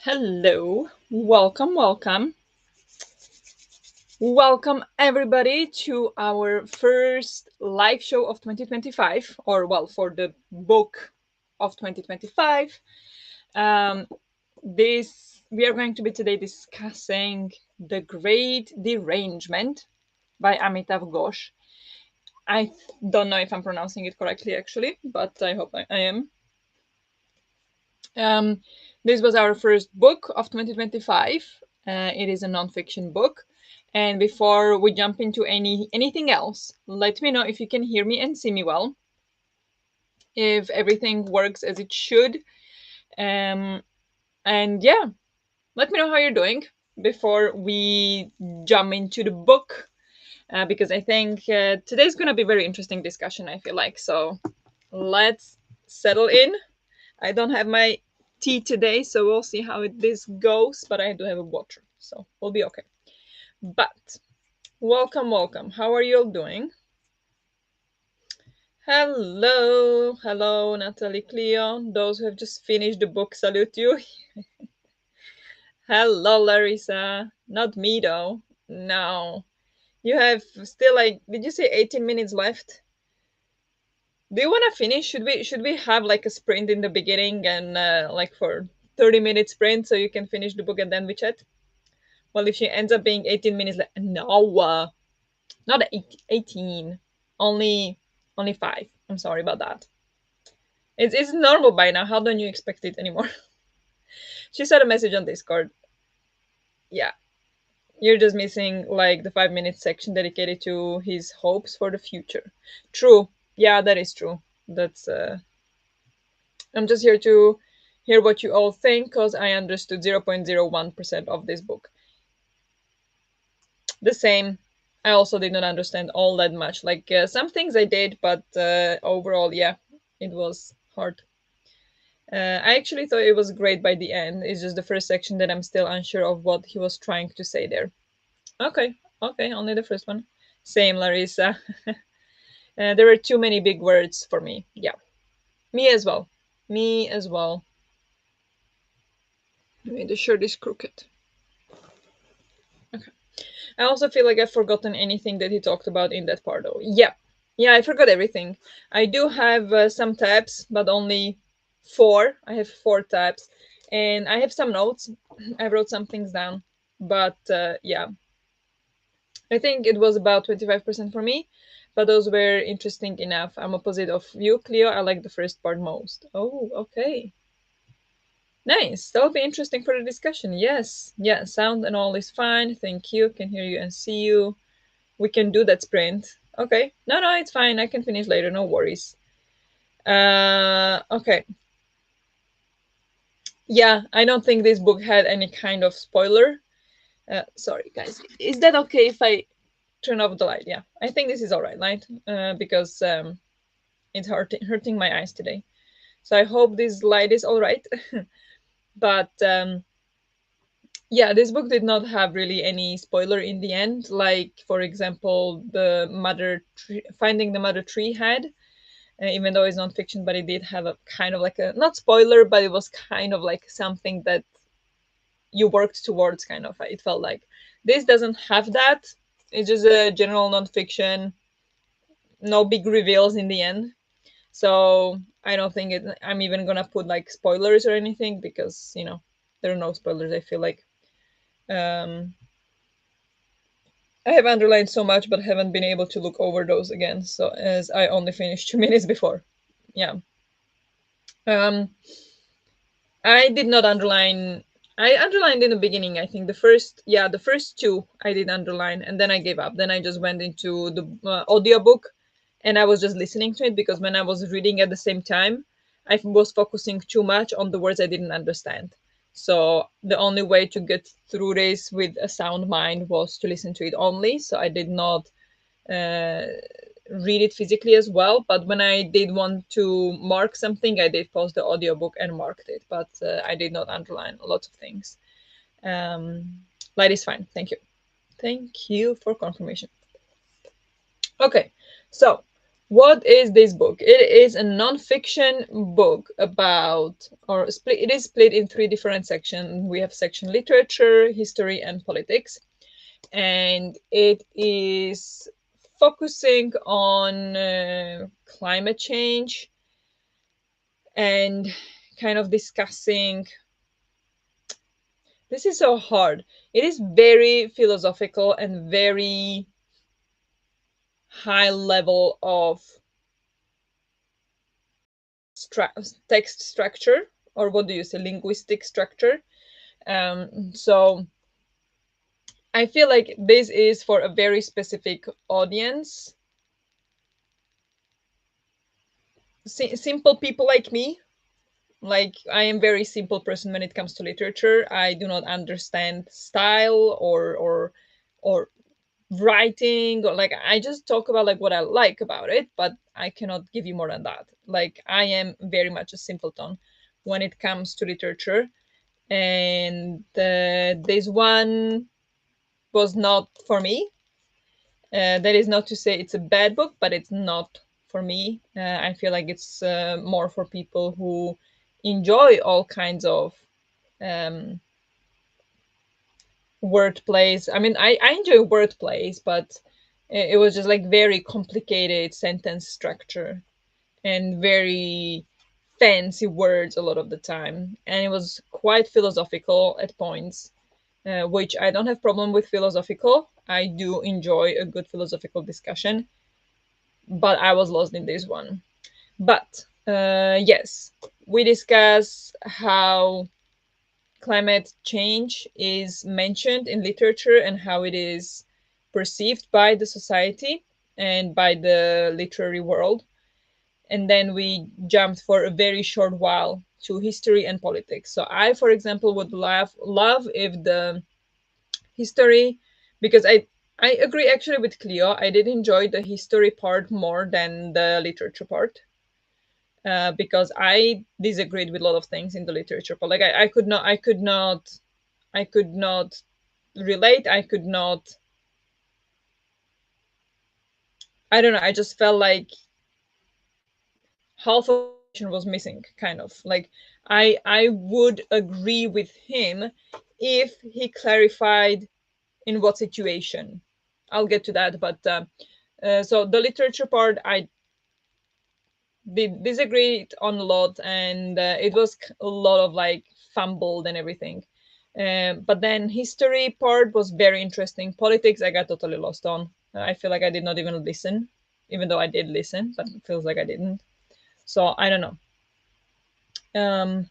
Hello, welcome, welcome. Welcome everybody to our first live show of 2025, or well, for the book of 2025. Um, this we are going to be today discussing The Great Derangement by Amitav Ghosh. I don't know if I'm pronouncing it correctly actually, but I hope I am. Um, this was our first book of 2025. It is a nonfiction book. And before we jump into anything else, let me know if you can hear me and see me well, if everything works as it should. Um, and yeah, let me know how you're doing before we jump into the book, because I think today's going to be a very interesting discussion, I feel like. So let's settle in. I don't have my tea today, so we'll see how this goes. But I do have a water, so we'll be okay. But welcome, welcome. How are you all doing? Hello, hello, Natalie Cleo. Those who have just finished the book salute you. Hello, Larissa. Not me though. No, you have still like. Did you say 18 minutes left? Do you want to finish? Should we have like a sprint in the beginning and like for 30-minute sprint so you can finish the book and then we chat? Well, if she ends up being 18 minutes late, no, not 18, only 5. I'm sorry about that. It's normal by now. How don't you expect it anymore? She sent a message on Discord. Yeah, you're just missing like the 5 minute section dedicated to his hopes for the future. True. Yeah, that is true. That's I'm just here to hear what you all think because I understood 0.01% of this book. The same. I also did not understand all that much. Like some things I did, but overall, yeah, it was hard. I actually thought it was great by the end. It's just the first section that I'm still unsure of what he was trying to say there. Okay, okay, only the first one. Same, Larissa. There were too many big words for me. Yeah, me as well. Me as well. Maybe the shirt is crooked. Okay. I also feel like I've forgotten anything that he talked about in that part, though. Yeah, yeah, I forgot everything. I do have some tabs, but only 4. I have 4 tabs, and I have some notes. I wrote some things down, but yeah, I think it was about 25% for me. But those were interesting enough. I'm opposite of you, Cleo. I like the first part most. Oh, okay. Nice. That'll be interesting for the discussion. Yes. Yeah, sound and all is fine. Thank you. Can hear you and see you. We can do that sprint. Okay. No, no, it's fine. I can finish later. No worries. Okay. Yeah, I don't think this book had any kind of spoiler. Sorry, guys. Is that okay if I turn off the light? Yeah, I think this is all right, light, because it's hurting my eyes today. So I hope this light is all right. But yeah, this book did not have really any spoiler in the end. Like, for example, the mother tree, finding the mother tree had, even though it's non-fiction, but it did have a kind of like a not spoiler, but it was kind of like something that you worked towards. Kind of, it felt like this doesn't have that. It's just a general non-fiction, no big reveals in the end. So I don't think I'm even gonna put like spoilers or anything because there are no spoilers. I feel like. Um, I have underlined so much, but haven't been able to look over those again. So as I only finished 2 minutes before, yeah. Um, I did not underline. I underlined in the beginning. I think the first 2 I did underline, and then I gave up. Then I just went into the audiobook, and I was just listening to it because when I was reading at the same time, I was focusing too much on the words I didn't understand. So the only way to get through this with a sound mind was to listen to it only. So I did not uh, read it physically as well. But when I did want to mark something, I did pause the audiobook and marked it. But I did not underline lots of things. Light is fine. Thank you. Thank you for confirmation. Okay, so What is this book? It is a non-fiction book about, or split. It is split in three different sections. We have section literature, history, and politics, and it is focusing on climate change and kind of discussing. This is so hard. It is very philosophical and very high level of text structure, or what do you say, linguistic structure. So I feel like this is for a very specific audience. Simple people like me. Like, I am very simple person when it comes to literature. I do not understand style or writing, or like, I just talk about like what I like about it, but I cannot give you more than that. Like, I am very much a simpleton when it comes to literature. And this one was not for me. That is not to say it's a bad book, but it's not for me. I feel like it's more for people who enjoy all kinds of um, word plays. I mean, I enjoy word plays, but it was just like very complicated sentence structure and very fancy words a lot of the time. And it was quite philosophical at points, which I don't have problem with philosophical. I do enjoy a good philosophical discussion, but I was lost in this one. But yes, we discuss how climate change is mentioned in literature and how it is perceived by the society and by the literary world. And then we jumped for a very short while to history and politics. So I, for example, would love if the history, because I agree actually with Cleo. I did enjoy the history part more than the literature part, because I disagreed with a lot of things in the literature part. Like, I could not relate. I could not. I don't know. I just felt like half of the information was missing. Kind of like, I would agree with him if he clarified in what situation. I'll get to that, but so the literature part, I did disagree on a lot, and it was a lot of like fumbled and everything. But then history part was very interesting. Politics, I got totally lost on. I feel like I did not even listen, even though I did listen, but it feels like I didn't. So I don't know. Um,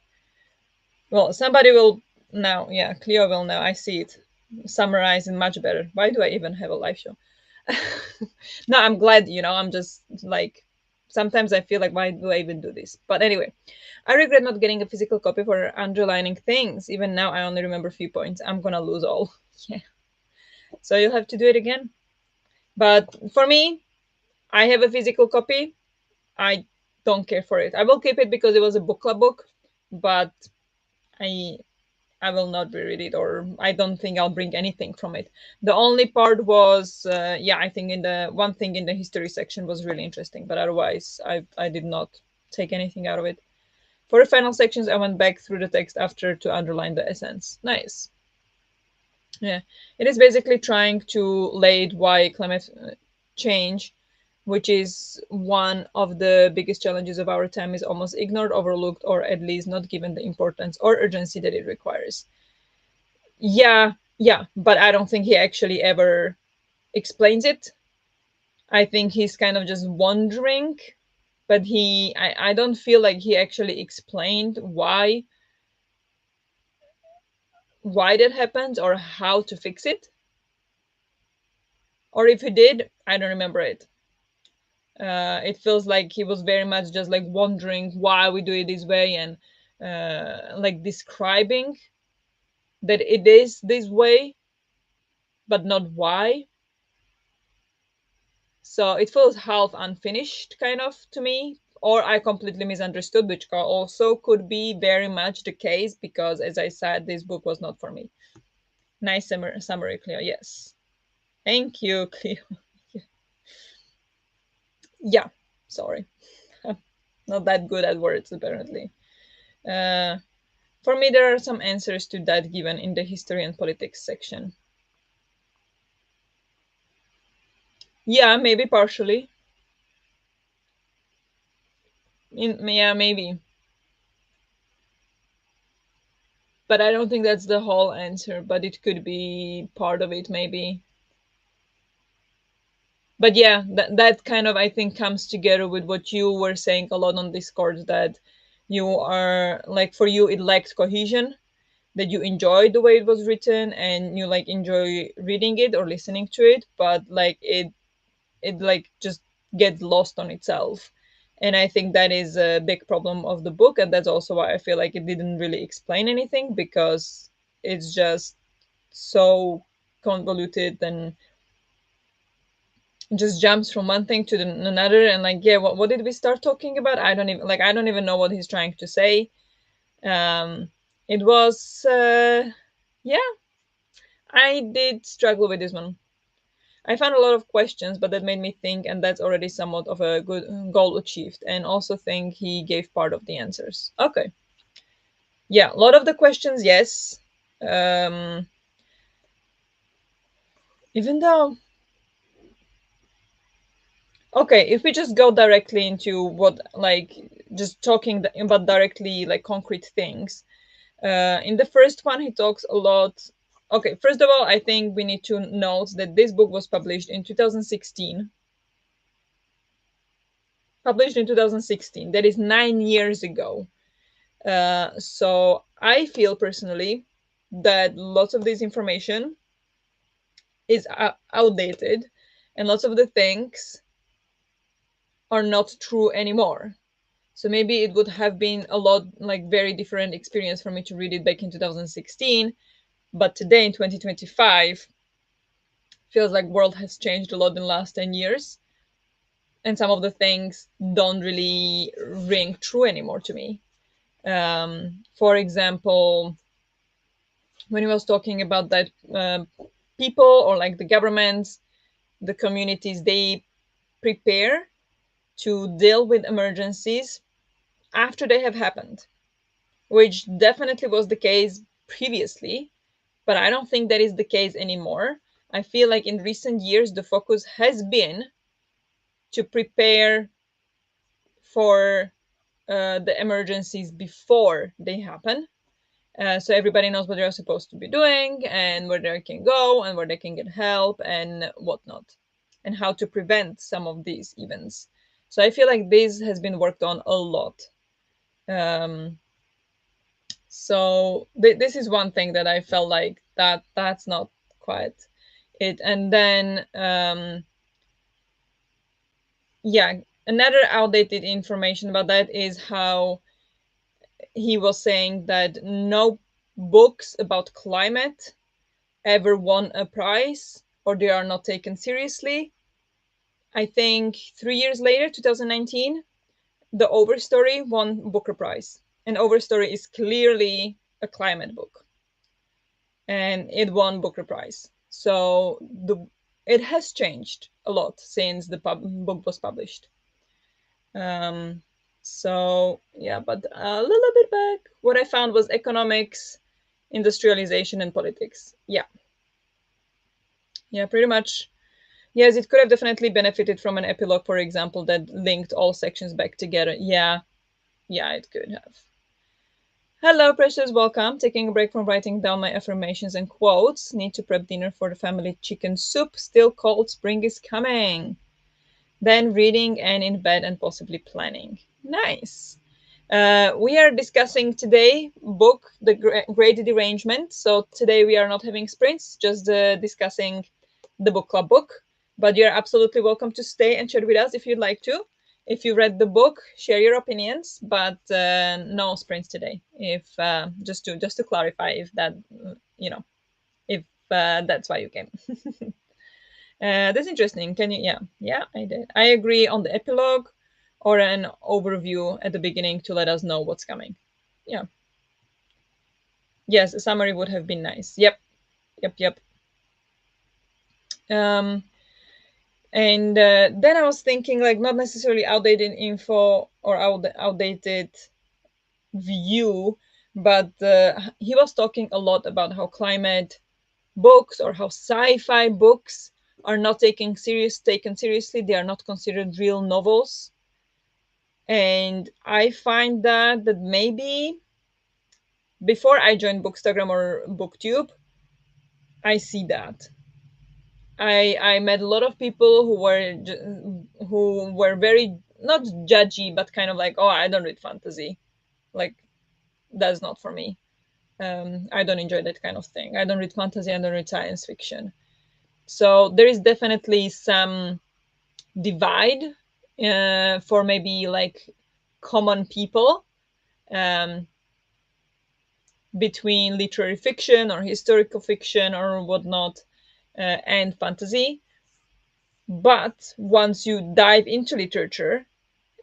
well, somebody will now. Yeah, Cleo will now. I see it summarizing much better. Why do I even have a live show? No, I'm glad, I'm just like, sometimes I feel like, why do I even do this? But anyway, I regret not getting a physical copy for underlining things. Even now, I only remember a few points. I'm gonna lose all. Yeah. So you'll have to do it again. But for me, I have a physical copy. I don't care for it. I will keep it because it was a book club book, but I I will not reread it, or I don't think I'll bring anything from it. The only part was, yeah, I think in the one thing in the history section was really interesting, but otherwise, I did not take anything out of it. For the final sections, I went back through the text after to underline the essence. Nice. Yeah, it is basically trying to lay why climate change, which is one of the biggest challenges of our time, is almost ignored, overlooked, or at least not given the importance or urgency that it requires. Yeah, yeah, but I don't think he actually ever explains it. I think he's kind of just wondering, but I don't feel like he actually explained why that happened or how to fix it. Or if he did, I don't remember it. It feels like he was very much just like wondering why we do it this way, and like describing that it is this way, but not why. So it feels half unfinished, kind of, to me, or I completely misunderstood, which also could be very much the case, because, as I said, this book was not for me. Nice summary, Cleo. Yes. Thank you, Cleo. Yeah. Sorry, not that good at words apparently. Uh, for me, there are some answers to that given in the history and politics section. Yeah, maybe partially. Yeah, maybe. But I don't think that's the whole answer, but it could be part of it, maybe. But yeah, that kind of, I think, comes together with what you were saying a lot on Discord, that you are like, for you, it lacked cohesion, that you enjoyed the way it was written and you like enjoy reading it or listening to it, but like it like just gets lost on itself. And I think that is a big problem of the book, and that's also why I feel like it didn't really explain anything, because it's just so convoluted and just jumps from one thing to another. And like, yeah, what did we start talking about? I don't even know what he's trying to say. It was yeah, I did struggle with this one. I found a lot of questions, but that made me think, and that's already somewhat of a good goal achieved. And also think he gave part of the answers. Okay. Yeah, a lot of the questions, yes. Um, even though, okay, if we just go directly into what, like, just talking about directly, like, concrete things. In the first one, he talks a lot. Okay, first of all, I think we need to note that this book was published in 2016. Published in 2016. That is 9 years ago. So I feel personally that lots of this information is outdated, and lots of the things are not true anymore. So maybe it would have been a lot like very different experience for me to read it back in 2016, but today in 2025 feels like world has changed a lot in the last 10 years, and some of the things don't really ring true anymore to me. For example, when he was talking about that, people or like the governments, the communities, they prepare to deal with emergencies after they have happened, which definitely was the case previously, but I don't think that is the case anymore. I feel like in recent years the focus has been to prepare for the emergencies before they happen. So everybody knows what they're supposed to be doing and where they can go and where they can get help and whatnot, and how to prevent some of these events. So I feel like this has been worked on a lot. Um, so this is one thing that I felt like that's not quite it. And then yeah, another outdated information about that is how he was saying that no books about climate ever won a prize or they are not taken seriously. I think 3 years later, 2019, the Overstory won Booker Prize. And Overstory is clearly a climate book. And it won Booker Prize. So it has changed a lot since the book was published. Um, so yeah, but a little bit back, what I found was economics, industrialization, and politics. Yeah, pretty much. Yes, it could have definitely benefited from an epilogue, for example, that linked all sections back together. Yeah, it could have. Hello, precious, welcome. Taking a break from writing down my affirmations and quotes. Need to prep dinner for the family chicken soup. Still cold, spring is coming. Then reading and in bed and possibly planning. Nice. We are discussing today book The Great Derangement. So today we are not having sprints, just discussing the book club book. But you're absolutely welcome to stay and chat with us if you'd like to. If you read the book, share your opinions, but no sprints today. If just to clarify, if that if that's why you came. That's interesting. Can you? Yeah, I did. I agree on the epilogue or an overview at the beginning to let us know what's coming. Yeah. Yes, a summary would have been nice. Yep. Yep. Yep. Um, And then I was thinking, like, not necessarily outdated info or outdated view, but he was talking a lot about how climate books or how sci-fi books are not taken seriously. They are not considered real novels. And I find that maybe before I joined Bookstagram or Booktube, I see that. I met a lot of people who were very not judgy, but kind of like, oh, I don't read fantasy, like that's not for me. I don't enjoy that kind of thing. I don't read fantasy. I don't read science fiction. So there is definitely some divide for maybe like common people um, between literary fiction or historical fiction or whatnot and fantasy. But once you dive into literature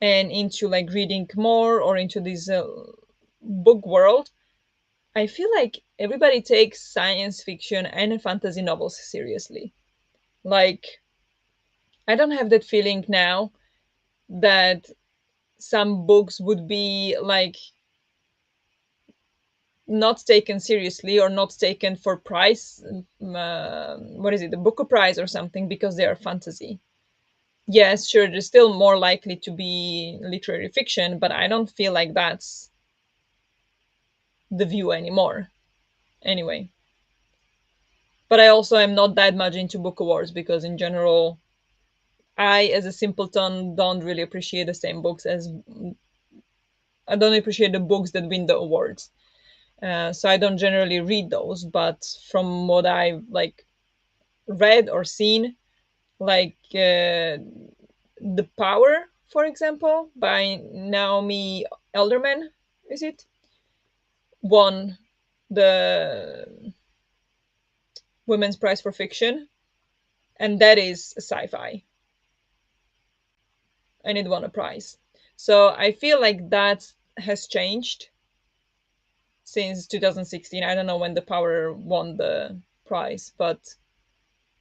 and into like reading more or into this book world, I feel like everybody takes science fiction and fantasy novels seriously. Like, I don't have that feeling now that some books would be like not taken seriously or not taken for price. What is it, the Booker Prize or something, because they are fantasy. Yes, sure, they're still more likely to be literary fiction, but I don't feel like that's the view anymore. Anyway, but I also am not that much into book awards because, in general, I, as a simpleton, don't really appreciate the same books as I don't appreciate the books that win the awards. So I don't generally read those. But from what I've like read or seen, like The Power, for example, by Naomi Elderman, is it? Won the Women's Prize for Fiction, and that is a sci-fi, and it won a prize. So I feel like that has changed since 2016. I don't know when The Power won the prize, but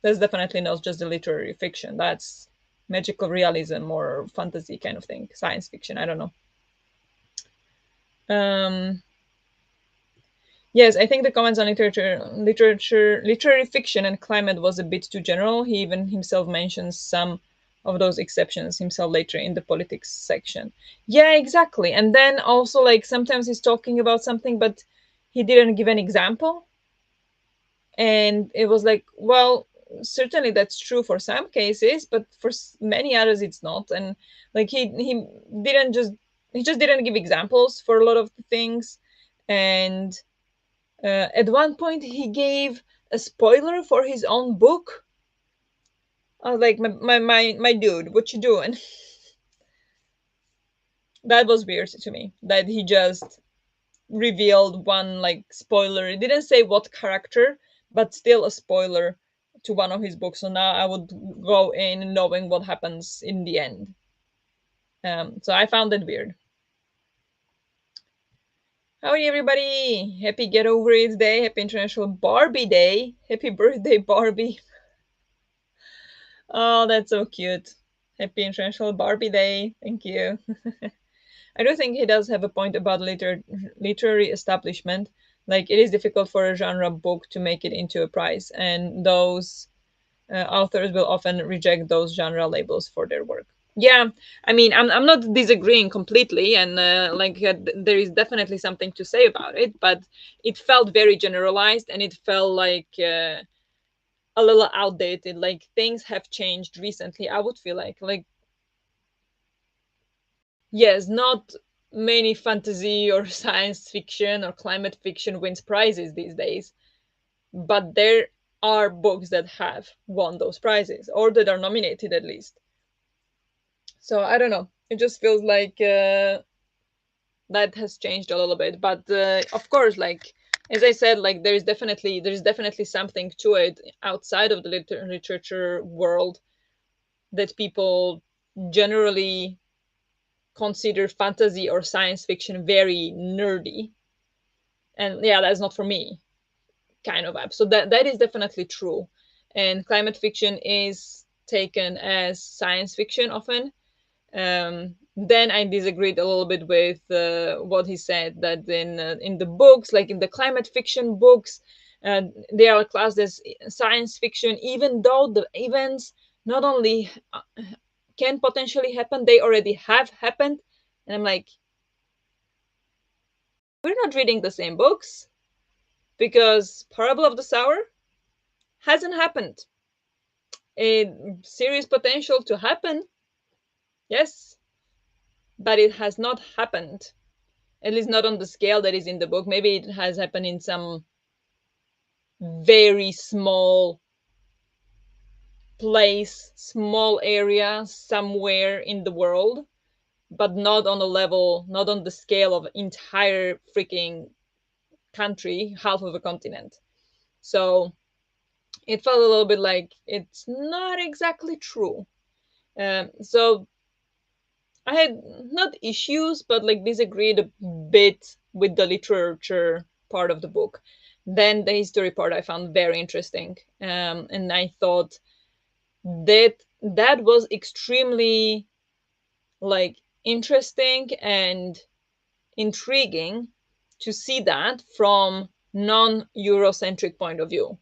that's definitely not just the literary fiction. That's magical realism or fantasy kind of thing, science fiction. I don't know. Um, yes, I think the comments on literary fiction, and climate was a bit too general. He even himself mentions some of those exceptions himself later in the politics section. Yeah, exactly. And then also, like, sometimes he's talking about something, but he didn't give an example. And it was like, well, certainly that's true for some cases, but for many others it's not. And like didn't just he just didn't give examples for a lot of the things. And at one point he gave a spoiler for his own book. I was like, my dude, what you doing? That was weird to me, that he just revealed one like spoiler. It didn't say what character, but still a spoiler to one of his books. So now I would go in knowing what happens in the end. So I found that weird. Howdy, everybody! Happy Get Over It Day. Happy International Barbie Day. Happy birthday, Barbie. Oh, that's so cute. Happy International Barbie Day. Thank you. I do think he does have a point about literary establishment. Like, it is difficult for a genre book to make it into a prize, and those authors will often reject those genre labels for their work. Yeah, I mean, I'm not disagreeing completely, and there is definitely something to say about it, but it felt very generalized, and it felt like a little outdated. Like, things have changed recently. I would feel like yes, not many fantasy or science fiction or climate fiction wins prizes these days, but there are books that have won those prizes or that are nominated at least. So I don't know. It just feels like that has changed a little bit. But of course, like as I said, like there is definitely something to it outside of the literature world that people generally consider fantasy or science fiction very nerdy, and yeah, that's not for me kind of app. So that is definitely true. And climate fiction is taken as science fiction often. Then I disagreed a little bit with what he said, that in the books, like in the climate fiction books, they are classed as science fiction, even though the events not only can potentially happen, they already have happened. And I'm like, we're not reading the same books, because Parable of the Sower hasn't happened. A serious potential to happen, yes, but it has not happened. At least not on the scale that is in the book. Maybe it has happened in some very small place, small area somewhere in the world, but not on a level, not on the scale of entire freaking country, half of a continent. So it felt a little bit like it's not exactly true. So I had not issues, but like disagreed a bit with the literature part of the book. Then the history part I found very interesting, and I thought that that was extremely like interesting and intriguing to see that from non-Eurocentric point of view.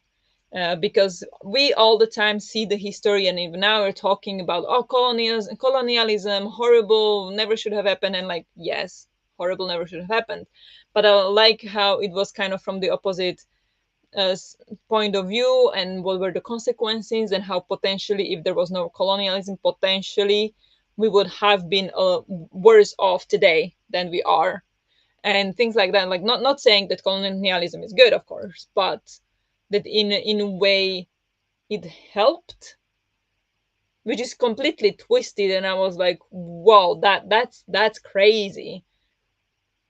Because we all the time see the history, and even now we're talking about, oh, colonialism, horrible, never should have happened. And like, yes, horrible, never should have happened. But I like how it was kind of from the opposite uh, point of view, and what were the consequences, and how potentially, if there was no colonialism, potentially we would have been worse off today than we are, and things like that. Like, not saying that colonialism is good, of course, but that in a way it helped, which is completely twisted. And I was like, wow, that's crazy,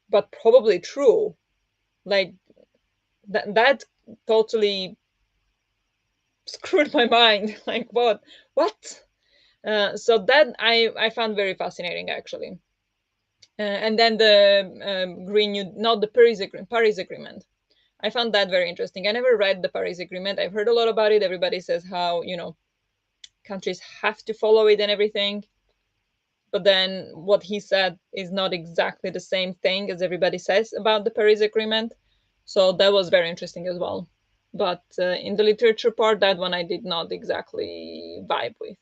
but probably true. Like, that totally screwed my mind. Like, what? So that I found very fascinating, actually. And then the Green New, not the Paris Agreement. I found that very interesting. I never read the Paris Agreement. I've heard a lot about it. Everybody says how, countries have to follow it and everything. But then what he said is not exactly the same thing as everybody says about the Paris Agreement. So that was very interesting as well. But in the literature part, that one I did not exactly vibe with.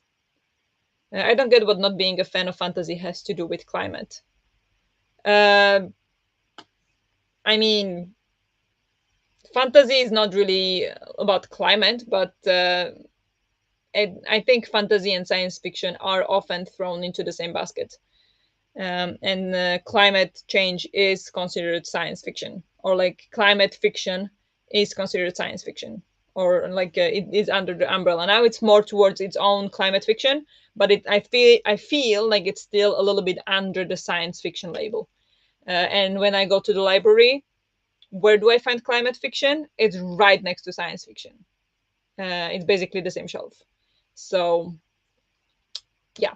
I don't get what not being a fan of fantasy has to do with climate. Uh, I mean, fantasy is not really about climate, but I think fantasy and science fiction are often thrown into the same basket. And climate change is considered science fiction, or like climate fiction is considered science fiction, or like it is under the umbrella. Now it's more towards its own climate fiction, but I feel like it's still a little bit under the science fiction label. And when I go to the library, where do I find climate fiction? It's right next to science fiction. It's basically the same shelf. So yeah,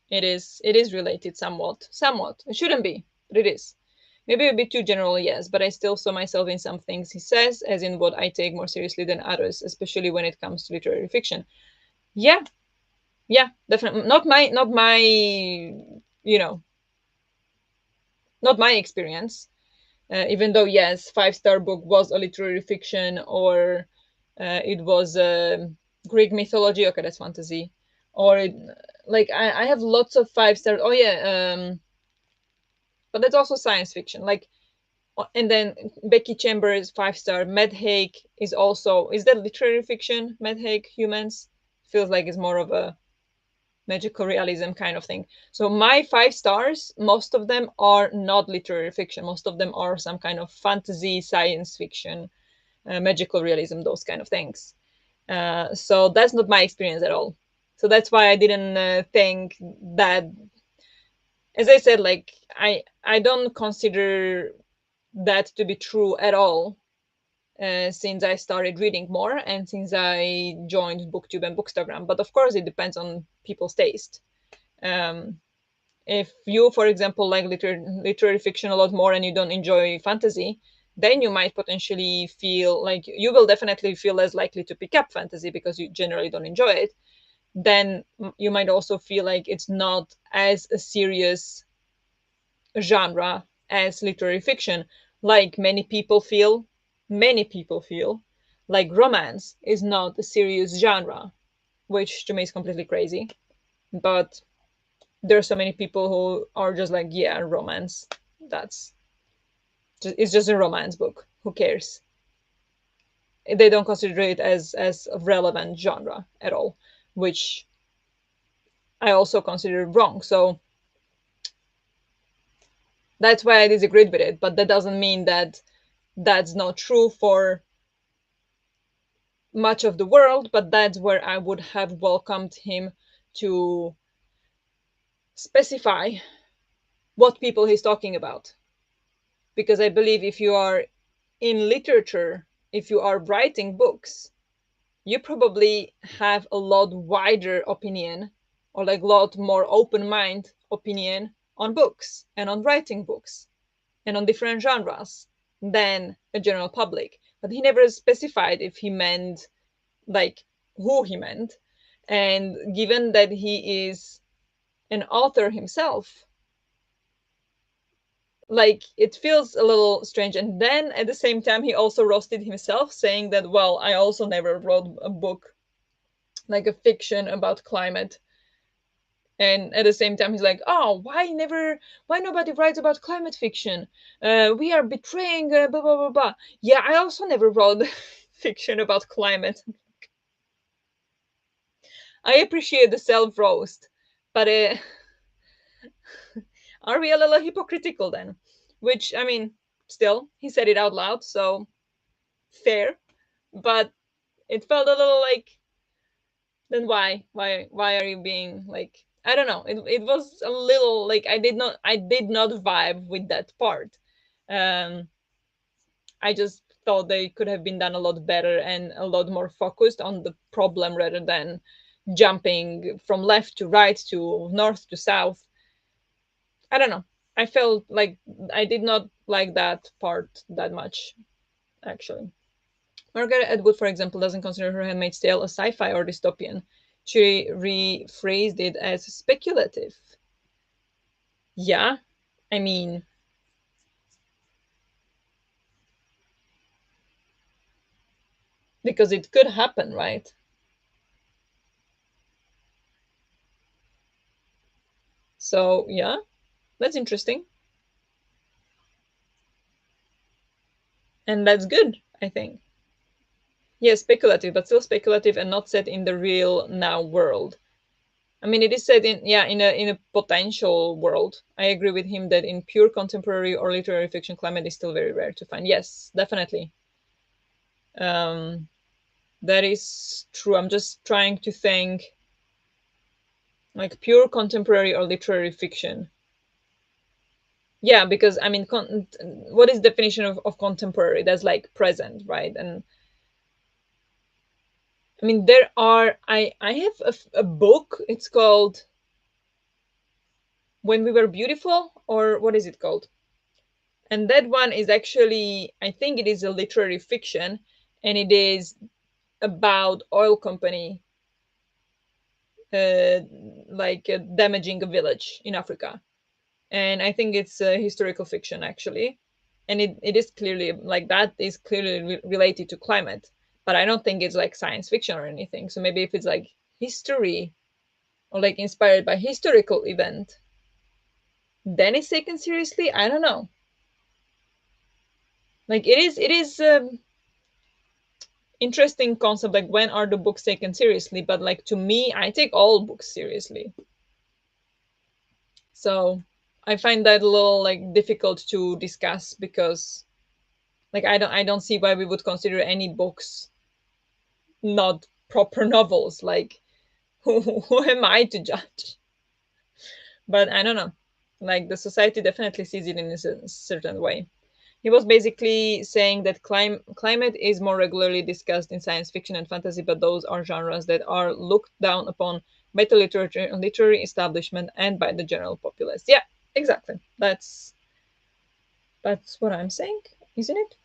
it is related somewhat. It shouldn't be, but it is. Maybe a bit too general, yes, but I still saw myself in some things he says, as in what I take more seriously than others, especially when it comes to literary fiction. Yeah, yeah, definitely. Not my, not my experience. Even though, yes, five-star book was a literary fiction, or it was Greek mythology. Okay, that's fantasy. Or like I have lots of five-star. Oh yeah, but that's also science fiction. Like, and then Becky Chambers, five-star. Mad Haig is that literary fiction? Mad Haig Humans feels like it's more of a magical realism kind of thing. So my five stars, most of them are not literary fiction. Most of them are some kind of fantasy, science fiction, magical realism, those kind of things. So that's not my experience at all. So that's why I didn't think that. As I said, like I don't consider that to be true at all. Since I started reading more, and since I joined BookTube and Bookstagram. But of course, it depends on people's taste. Um, if you, for example, like literary fiction a lot more, and you don't enjoy fantasy, then you might potentially feel like you will definitely feel less likely to pick up fantasy because you generally don't enjoy it. then you might also feel like it's not as a serious genre as literary fiction. Like many people feel like romance is not a serious genre, which to me is completely crazy. But there are so many people who are just like, yeah, romance. That's it's just a romance book. Who cares? They don't consider it as a relevant genre at all, which I also consider wrong. So that's why I disagreed with it. But that doesn't mean that that's not true for much of the world. But that's where I would have welcomed him to specify what people he's talking about. Because I believe if you are in literature, if you are writing books, you probably have a lot wider opinion, or like a lot more open mind opinion on books and on writing books and on different genres than a general public. But he never specified if he meant like who he meant. And given that he is an author himself, like it feels a little strange. And then at the same time, he also roasted himself, saying that, well, I also never wrote a book like a fiction about climate. And at the same time, he's like, oh, why nobody writes about climate fiction? We are betraying blah blah blah blah. Yeah, I also never wrote fiction about climate. I appreciate the self roast, but are we a little hypocritical then? Which, I mean, still, he said it out loud, so fair. But it felt a little like, then why are you being like, I don't know, it was a little like I did not vibe with that part. um I just thought they could have been done a lot better and a lot more focused on the problem rather than jumping from left to right to north to south. I don't know, I felt like I did not like that part that much, actually. Margaret Atwood, for example, doesn't consider Her Handmaid's Tale a sci-fi or dystopian. She rephrased it as speculative. Yeah, I mean, because it could happen, right? So yeah, that's interesting, and that's good, I think. Yeah, speculative, but still speculative and not set in the real now world. I mean, it is set in, yeah, in a potential world. I agree with him that in pure contemporary or literary fiction, climate is still very rare to find. Yes, definitely. Um, that is true. I'm just trying to think like pure contemporary or literary fiction. Yeah, because I mean, what is definition of contemporary? That's like present, right? And I mean, there are. I have a book. It's called When We Were Beautiful, or what is it called? And that one is actually, I think it is a literary fiction, and it is about oil company uh, damaging a village in Africa. And I think it's a historical fiction actually, and it is clearly like that is clearly related to climate, but I don't think it's like science fiction or anything. So maybe if it's like history or like inspired by historical event, then it's taken seriously. I don't know. Like it is interesting concept, like when are the books taken seriously, but like to me I take all books seriously. So I find that a little like difficult to discuss because like I don't see why we would consider any books not proper novels. Like who am I to judge? But I don't know. Like the society definitely sees it in a certain way. He was basically saying that climate is more regularly discussed in science fiction and fantasy, but those are genres that are looked down upon by the literature, literary establishment and by the general populace. Yeah, exactly. That's what I'm saying, isn't it?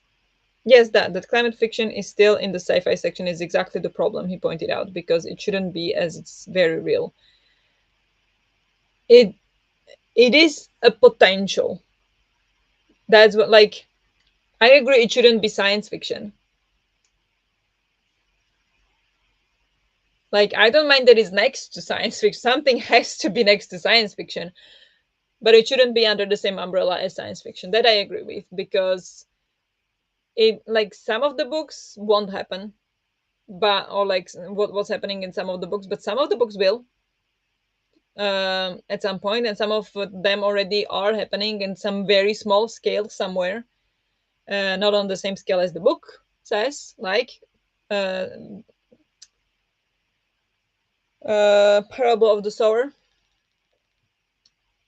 Yes, that climate fiction is still in the sci-fi section is exactly the problem he pointed out, because it shouldn't be, as it's very real. It it is a potential. That's what, like, I agree it shouldn't be science fiction. Like, I don't mind that it's next to science fiction. Something has to be next to science fiction, but it shouldn't be under the same umbrella as science fiction. That I agree with, because it, like, some of the books won't happen, but, or like what's happening in some of the books, but some of the books will, at some point, and some of them already are happening in some very small scale somewhere, not on the same scale as the book says, like uh, Parable of the Sower.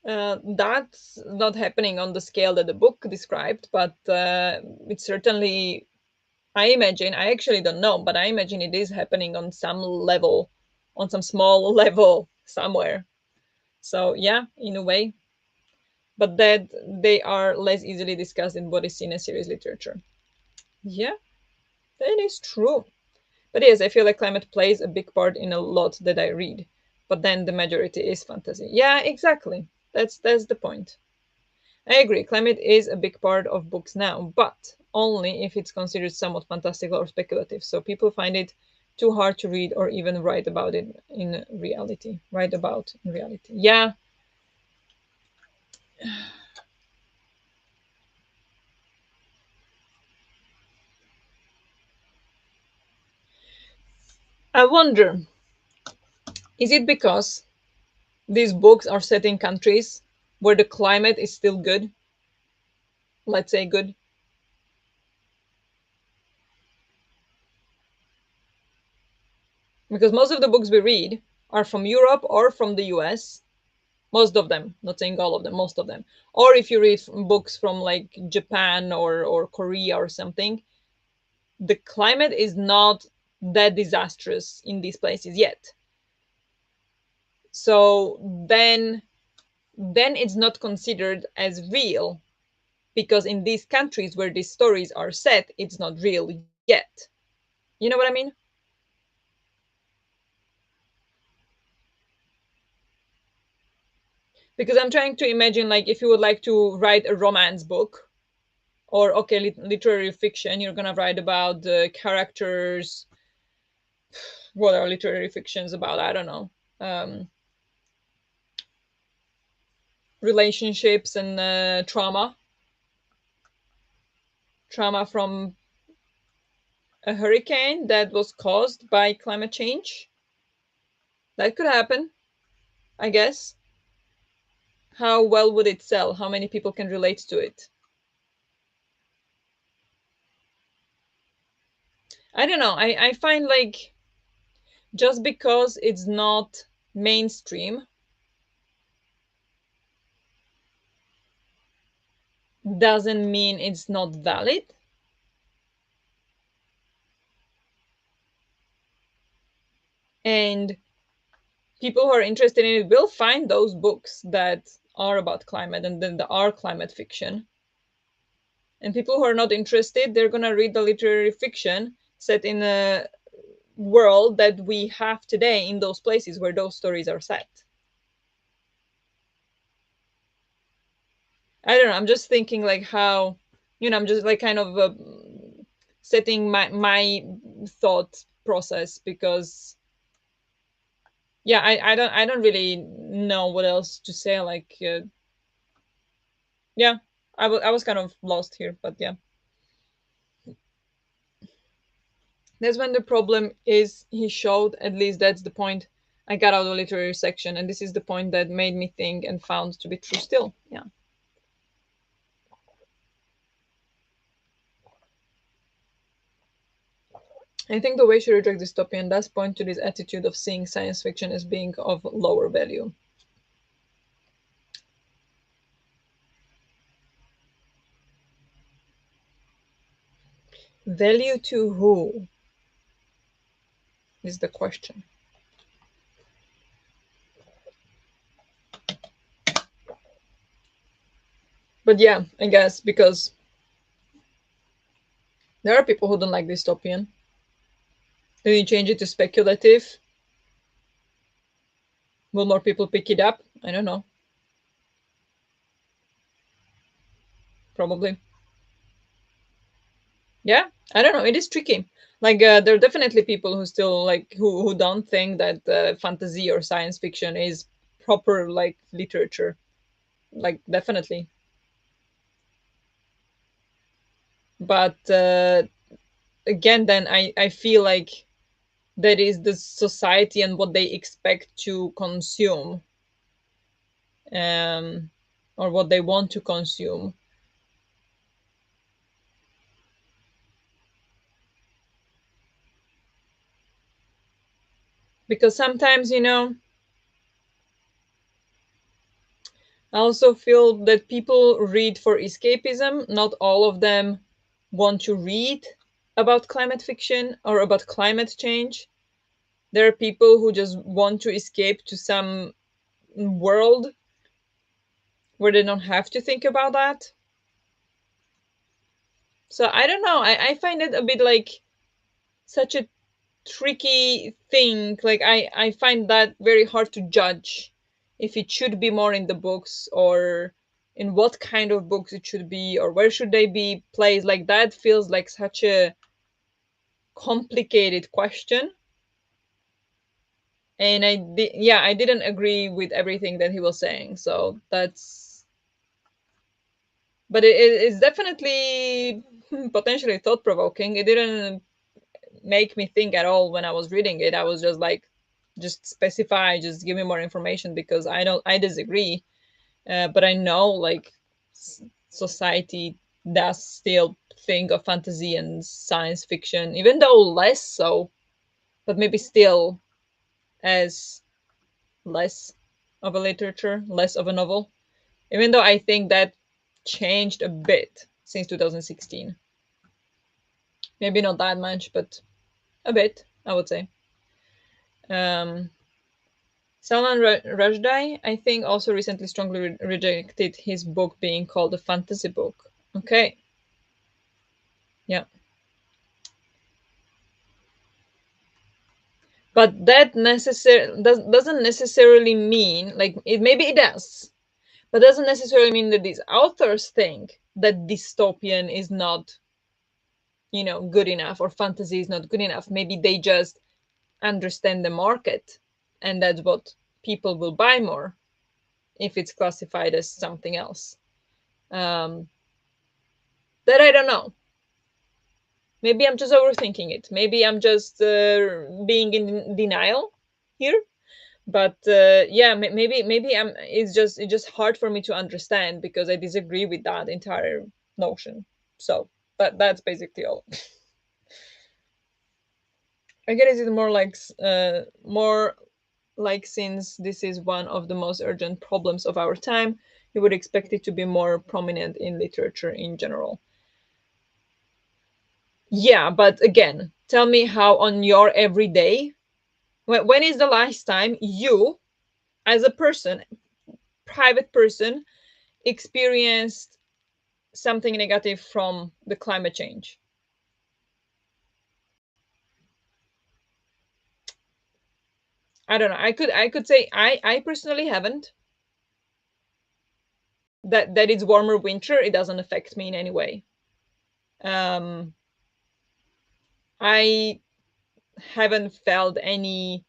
That's not happening on the scale that the book described, but it's certainly, I imagine, I actually don't know, but I imagine it is happening on some level, on some small level somewhere. So, yeah, in a way, but that they are less easily discussed in what is seen as serious literature. Yeah, that is true. But yes, I feel like climate plays a big part in a lot that I read, but then the majority is fantasy. Yeah, exactly. That's the point. I agree. Climate is a big part of books now, but only if it's considered somewhat fantastical or speculative. So people find it too hard to read or even write about it in reality. Write about in reality. Yeah. I wonder, is it because these books are set in countries where the climate is still good? Let's say good. Because most of the books we read are from Europe or from the US. Most of them, not saying all of them, most of them. Or if you read books from like Japan or Korea or something, the climate is not that disastrous in these places yet. So then it's not considered as real, because in these countries where these stories are set, it's not real yet. You know what I mean? Because I'm trying to imagine, like, if you would like to write a romance book, or okay, literary fiction, you're gonna write about the characters. What are literary fictions about? I don't know. Relationships and trauma from a hurricane that was caused by climate change. That could happen, I guess. How well would it sell? How many people can relate to it? I don't know. I find, like, just because it's not mainstream doesn't mean it's not valid. And people who are interested in it will find those books that are about climate and then there are climate fiction. And people who are not interested, they're going to read the literary fiction set in a world that we have today in those places where those stories are set. I don't know. I'm just thinking, like, how, I'm just like kind of setting my thought process, because yeah, I don't really know what else to say. Like, yeah, I was kind of lost here, but yeah, that's when the problem is. He showed, at least that's the point I got out of the literary section, and this is the point that made me think and found to be true still. Yeah. I think the way she rejects dystopian does point to this attitude of seeing science fiction as being of lower value. Value to who is the question. But yeah, I guess because There are people who don't like dystopian. Do you change it to speculative? Will more people pick it up? I don't know. Probably. Yeah, I don't know. It is tricky. Like there are definitely people who still like who don't think that fantasy or science fiction is proper like literature. Like definitely. But again, then I feel like that is the society and what they expect to consume, um, or what they want to consume. Because sometimes, I also feel that people read for escapism. Not all of them want to read about climate fiction or about climate change. There are people who just want to escape to some world where they don't have to think about that. So I don't know. I find it a bit like such a tricky thing. Like I find that very hard to judge if it should be more in the books or in what kind of books it should be or where should they be placed. Like that feels like such a complicated question. And I didn't agree with everything that he was saying. So that's, but it's definitely potentially thought provoking. It didn't make me think at all when I was reading it. I was just like, just specify, just give me more information because I disagree. But I know like society does still think of fantasy and science fiction, even though less so, but maybe still as less of a literature, less of a novel. Even though I think that changed a bit since 2016. Maybe not that much, but a bit, I would say. Um, Salman Rushdie, I think, also recently strongly rejected his book being called a fantasy book. Okay, yeah, but that doesn't necessarily mean like it. Maybe it does, but doesn't necessarily mean that these authors think that dystopian is not, good enough or fantasy is not good enough. Maybe they just understand the market, and that's what people will buy more if it's classified as something else. Um, that I don't know. Maybe I'm just overthinking it. Maybe I'm just being in denial here. But yeah, maybe it's just hard for me to understand because I disagree with that entire notion. So that's basically all. I guess it's more like since this is one of the most urgent problems of our time, you would expect it to be more prominent in literature in general. Yeah, but again, tell me how on your everyday, when is the last time you, as a person, private person, experienced something negative from the climate change? I don't know. I could say I personally haven't. That it's warmer winter, it doesn't affect me in any way. Um, I haven't felt any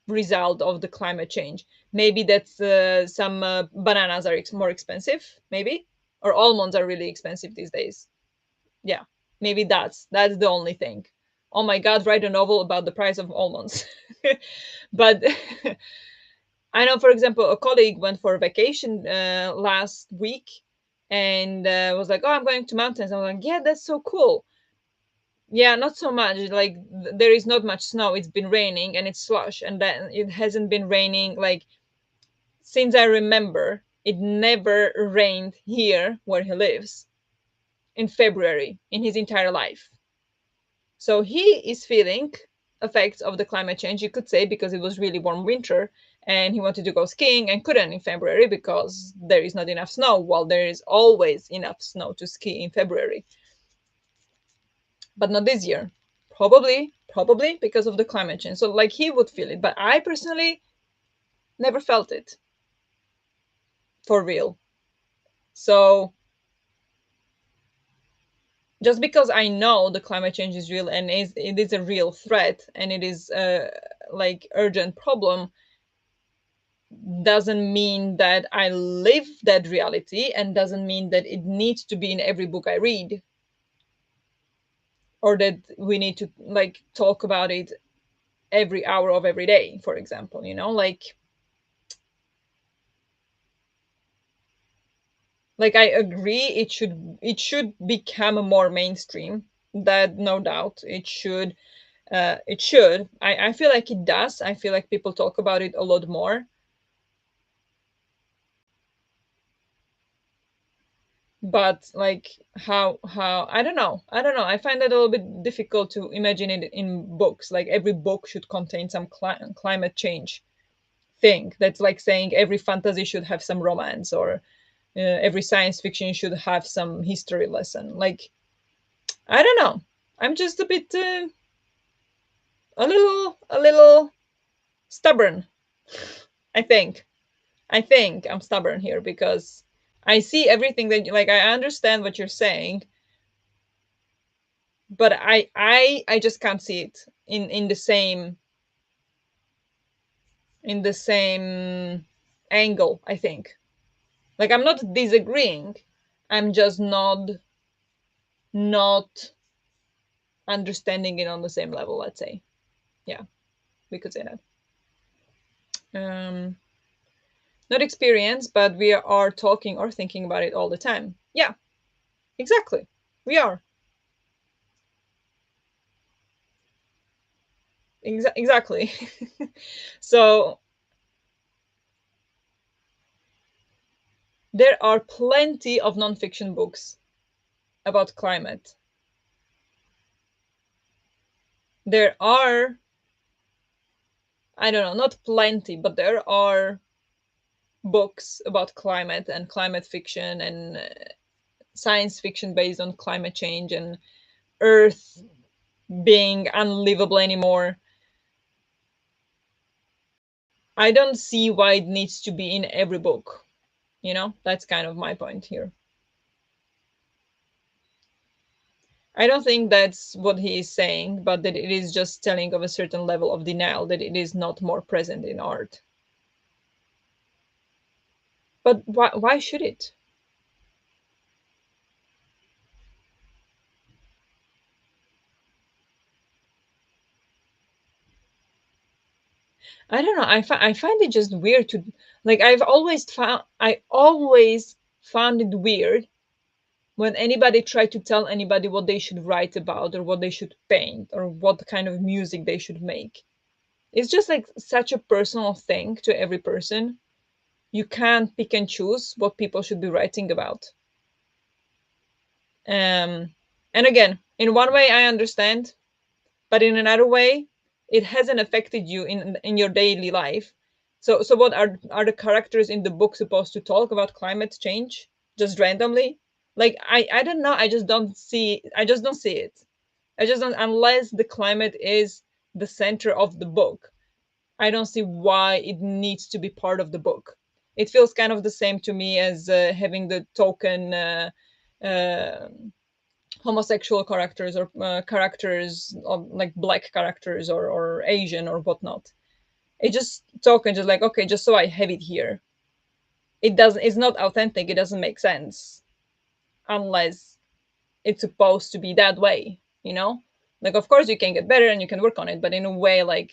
result of the climate change. Maybe that's some bananas are more expensive, maybe, or almonds are really expensive these days. Yeah, maybe that's the only thing. Oh my god, write a novel about the price of almonds. But I know, for example, a colleague went for a vacation last week and was like, "Oh, I'm going to mountains." I'm like, "Yeah, that's so cool." Yeah, not so much. Like there is not much snow. It's been raining and it's slush, and then it hasn't been raining like since I remember. It never rained here where he lives in February in his entire life. So he is feeling effects of the climate change, you could say, because it was really warm winter and he wanted to go skiing and couldn't in February because there is not enough snow. While there is always enough snow to ski in February. but not this year. Probably because of the climate change. So like he would feel it, but I personally never felt it for real. So just because I know the climate change is real and it is a real threat and it is a like urgent problem, doesn't mean that I live that reality, and doesn't mean that it needs to be in every book I read, or that we need to like talk about it every hour of every day, for example, like I agree it should become more mainstream. That no doubt it should. I feel like it does. I feel like people talk about it a lot more. But like how I don't know, I find that a little bit difficult to imagine it in books. Like every book should contain some climate change thing. That's like saying every fantasy should have some romance, or every science fiction should have some history lesson. Like I don't know, I'm just a bit a little stubborn. I think I'm stubborn here because I see everything that like I understand what you're saying, but I just can't see it in the same angle, I think. Like I'm not disagreeing. I'm just not understanding it on the same level, let's say. Yeah, we could say that. Um Not experience, but we are talking or thinking about it all the time. Yeah, exactly. We are. Exactly. So there are plenty of nonfiction books about climate. There are, I don't know, not plenty, but there are books about climate and climate fiction and science fiction based on climate change and Earth being unlivable anymore. I don't see why it needs to be in every book. That's kind of my point here. I don't think that's what he is saying, but that it is just telling of a certain level of denial that it is not more present in art. But why should it? I don't know. I find it just weird to like. I always found it weird when anybody tried to tell anybody what they should write about or what they should paint or what kind of music they should make. It's just like such a personal thing to every person. You can't pick and choose what people should be writing about. Um, and again, in one way, I understand, but in another way, it hasn't affected you in your daily life. So what are the characters in the book supposed to talk about climate change just randomly? Like I don't know. I just don't see it. I just don't, unless the climate is the center of the book. I don't see why it needs to be part of the book. It feels kind of the same to me as having the token uh, homosexual characters or characters of like black characters or Asian or whatnot. It just token, just like, okay, just so I have it here. It's not authentic. It doesn't make sense unless it's supposed to be that way. Like of course you can get better and you can work on it, but in a way, like,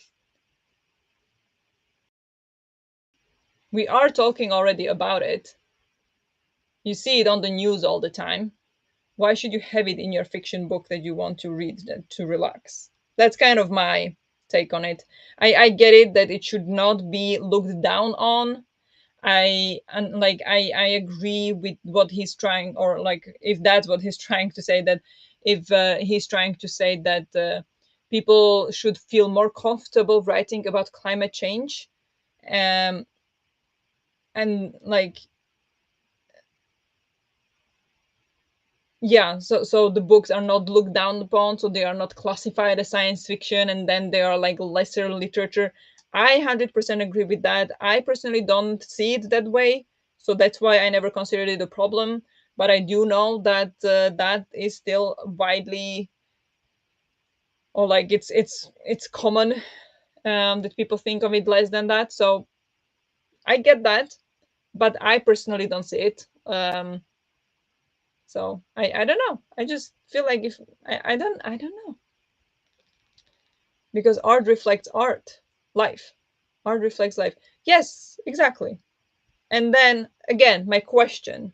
we are talking already about it. You see it on the news all the time. Why should you have it in your fiction book that you want to read to relax? That's kind of my take on it. I get it that it should not be looked down on. I agree with what he's trying, or like if that's what he's trying to say, that if he's trying to say that people should feel more comfortable writing about climate change, um and like, Yeah, so the books are not looked down upon, so they are not classified as science fiction, and then they are like lesser literature. I 100% agree with that. I personally don't see it that way, so that's why I never considered it a problem. But I do know that that is still widely, or like it's common, that people think of it less than that. So I get that, but I personally don't see it. So I don't know. I just feel like if I don't know, because art reflects art, life. Art reflects life. Yes, exactly. And then again, my question: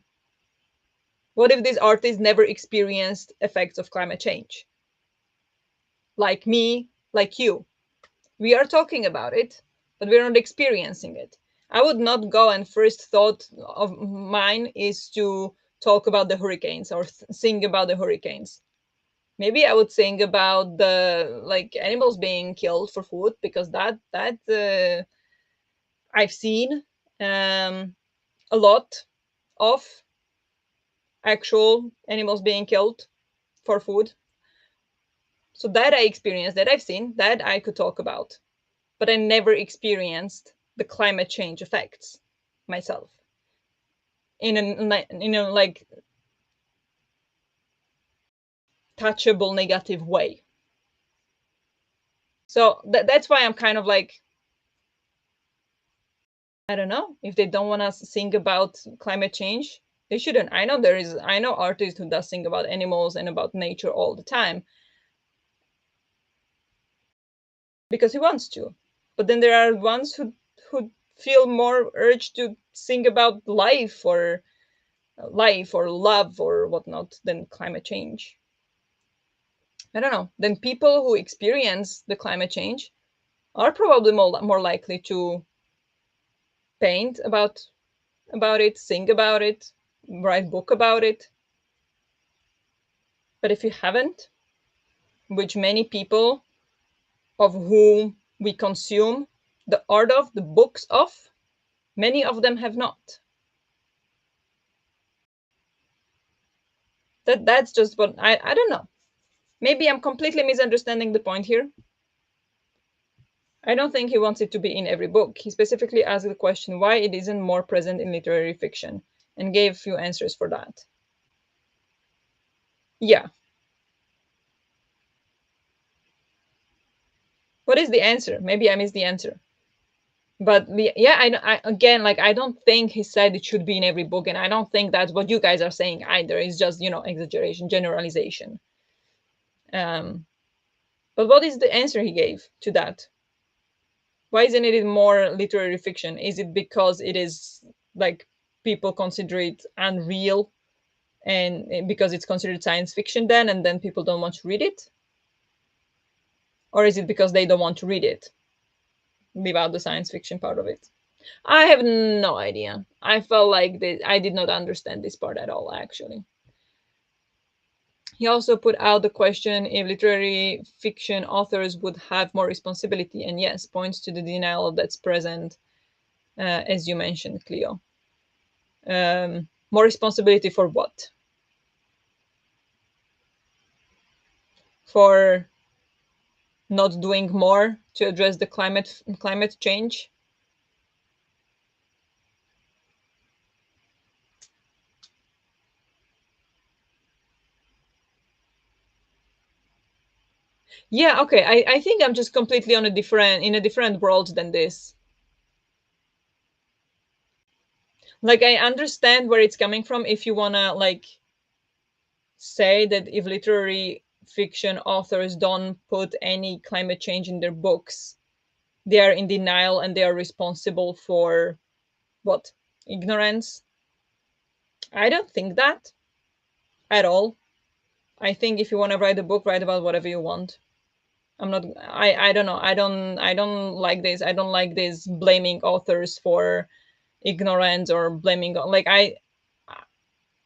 what if these artists never experienced effects of climate change? Like me, like you. We are talking about it, but we're not experiencing it. I would not go and first thought of mine is to talk about the hurricanes or sing about the hurricanes. Maybe I would sing about the like animals being killed for food, because that I've seen a lot of actual animals being killed for food. So that I experienced, that I've seen, that I could talk about. But I never experienced the climate change effects myself in a like touchable negative way. So that's why I'm kind of like, I don't know, if they don't want us to sing about climate change, they shouldn't. I know artists who does sing about animals and about nature all the time because he wants to. But then there are ones who feel more urged to sing about life or love or whatnot than climate change. I don't know. Then people who experience the climate change are probably more likely to paint about it, sing about it, write book about it. But if you haven't, which many people of whom we consume the art of, the books of, many of them have not. That's just what I don't know. Maybe I'm completely misunderstanding the point here. I don't think he wants it to be in every book. He specifically asked the question why it isn't more present in literary fiction and gave a few answers for that. Yeah. What is the answer? Maybe I missed the answer. But yeah, again, like I don't think he said it should be in every book, and I don't think that's what you guys are saying either. It's just exaggeration, generalization. Um, but what is the answer he gave to that? Why isn't it more literary fiction? Is it because it is like people consider it unreal, and because it's considered science fiction then, and then people don't want to read it? Or is it because they don't want to read it? Leave out the science fiction part of it. I have no idea. I felt like I did not understand this part at all, actually. He also put out the question if literary fiction authors would have more responsibility, and yes, points to the denial that's present, as you mentioned, Cleo. More responsibility for what? For not doing more to address the climate change? Yeah, okay. I think I'm just completely in a different world than this. Like I understand where it's coming from if you wanna like say that if literary fiction authors don't put any climate change in their books, they are in denial and they are responsible for what? Ignorance? I don't think that at all. I think if you want to write a book, write about whatever you want. I'm not I don't know. I don't like this. I don't like this blaming authors for ignorance or blaming like I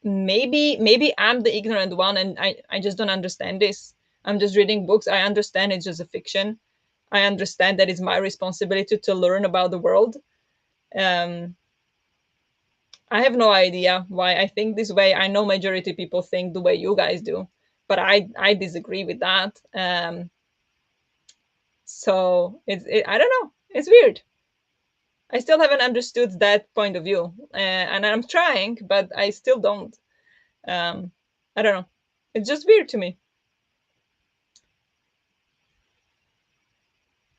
maybe I'm the ignorant one and I just don't understand this. I'm just reading books. I understand it's just a fiction. I understand that it's my responsibility to learn about the world. um I have no idea why I think this way. I know majority people think the way you guys do, but I disagree with that. So I don't know. It's weird. I still haven't understood that point of view, and I'm trying, but I still don't. Um, I don't know. It's just weird to me.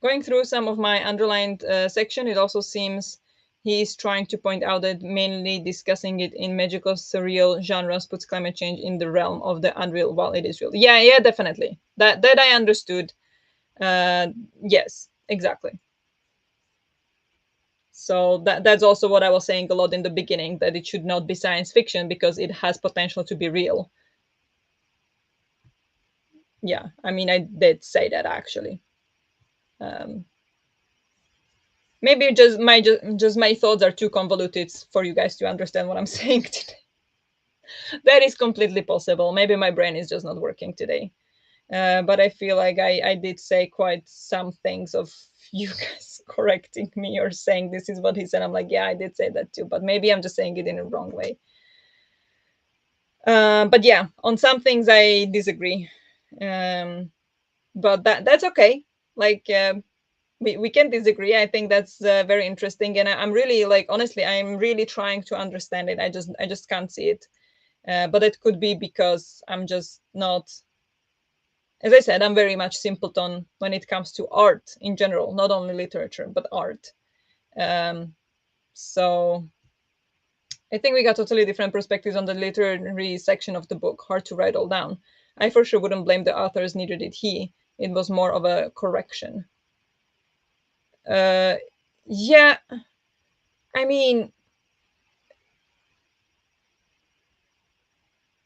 Going through some of my underlined section, it also seems he's trying to point out that mainly discussing it in magical surreal genres puts climate change in the realm of the unreal while it is real. Yeah, yeah, definitely. That I understood. Yes, exactly. So that's also what I was saying a lot in the beginning, that it should not be science fiction because it has potential to be real. Yeah, I mean, I did say that actually. Um, Maybe just my thoughts are too convoluted for you guys to understand what I'm saying today. That is completely possible. Maybe my brain is just not working today. But I feel like I did say quite some things of you guys correcting me or saying this is what he said. I'm like, yeah, I did say that too, but maybe I'm just saying it in a wrong way. But yeah, on some things I disagree. Um, but that's okay. Like, we can disagree. I think that's very interesting, and I'm really, like, honestly, I'm really trying to understand it. I just can't see it. But it could be because I'm just not, as I said, I'm very much simpleton when it comes to art in general, not only literature but art. Um, so I think we got totally different perspectives on the literary section of the book. Hard to write all down. I for sure wouldn't blame the authors, neither did he. It was more of a correction. Uh, yeah, I mean,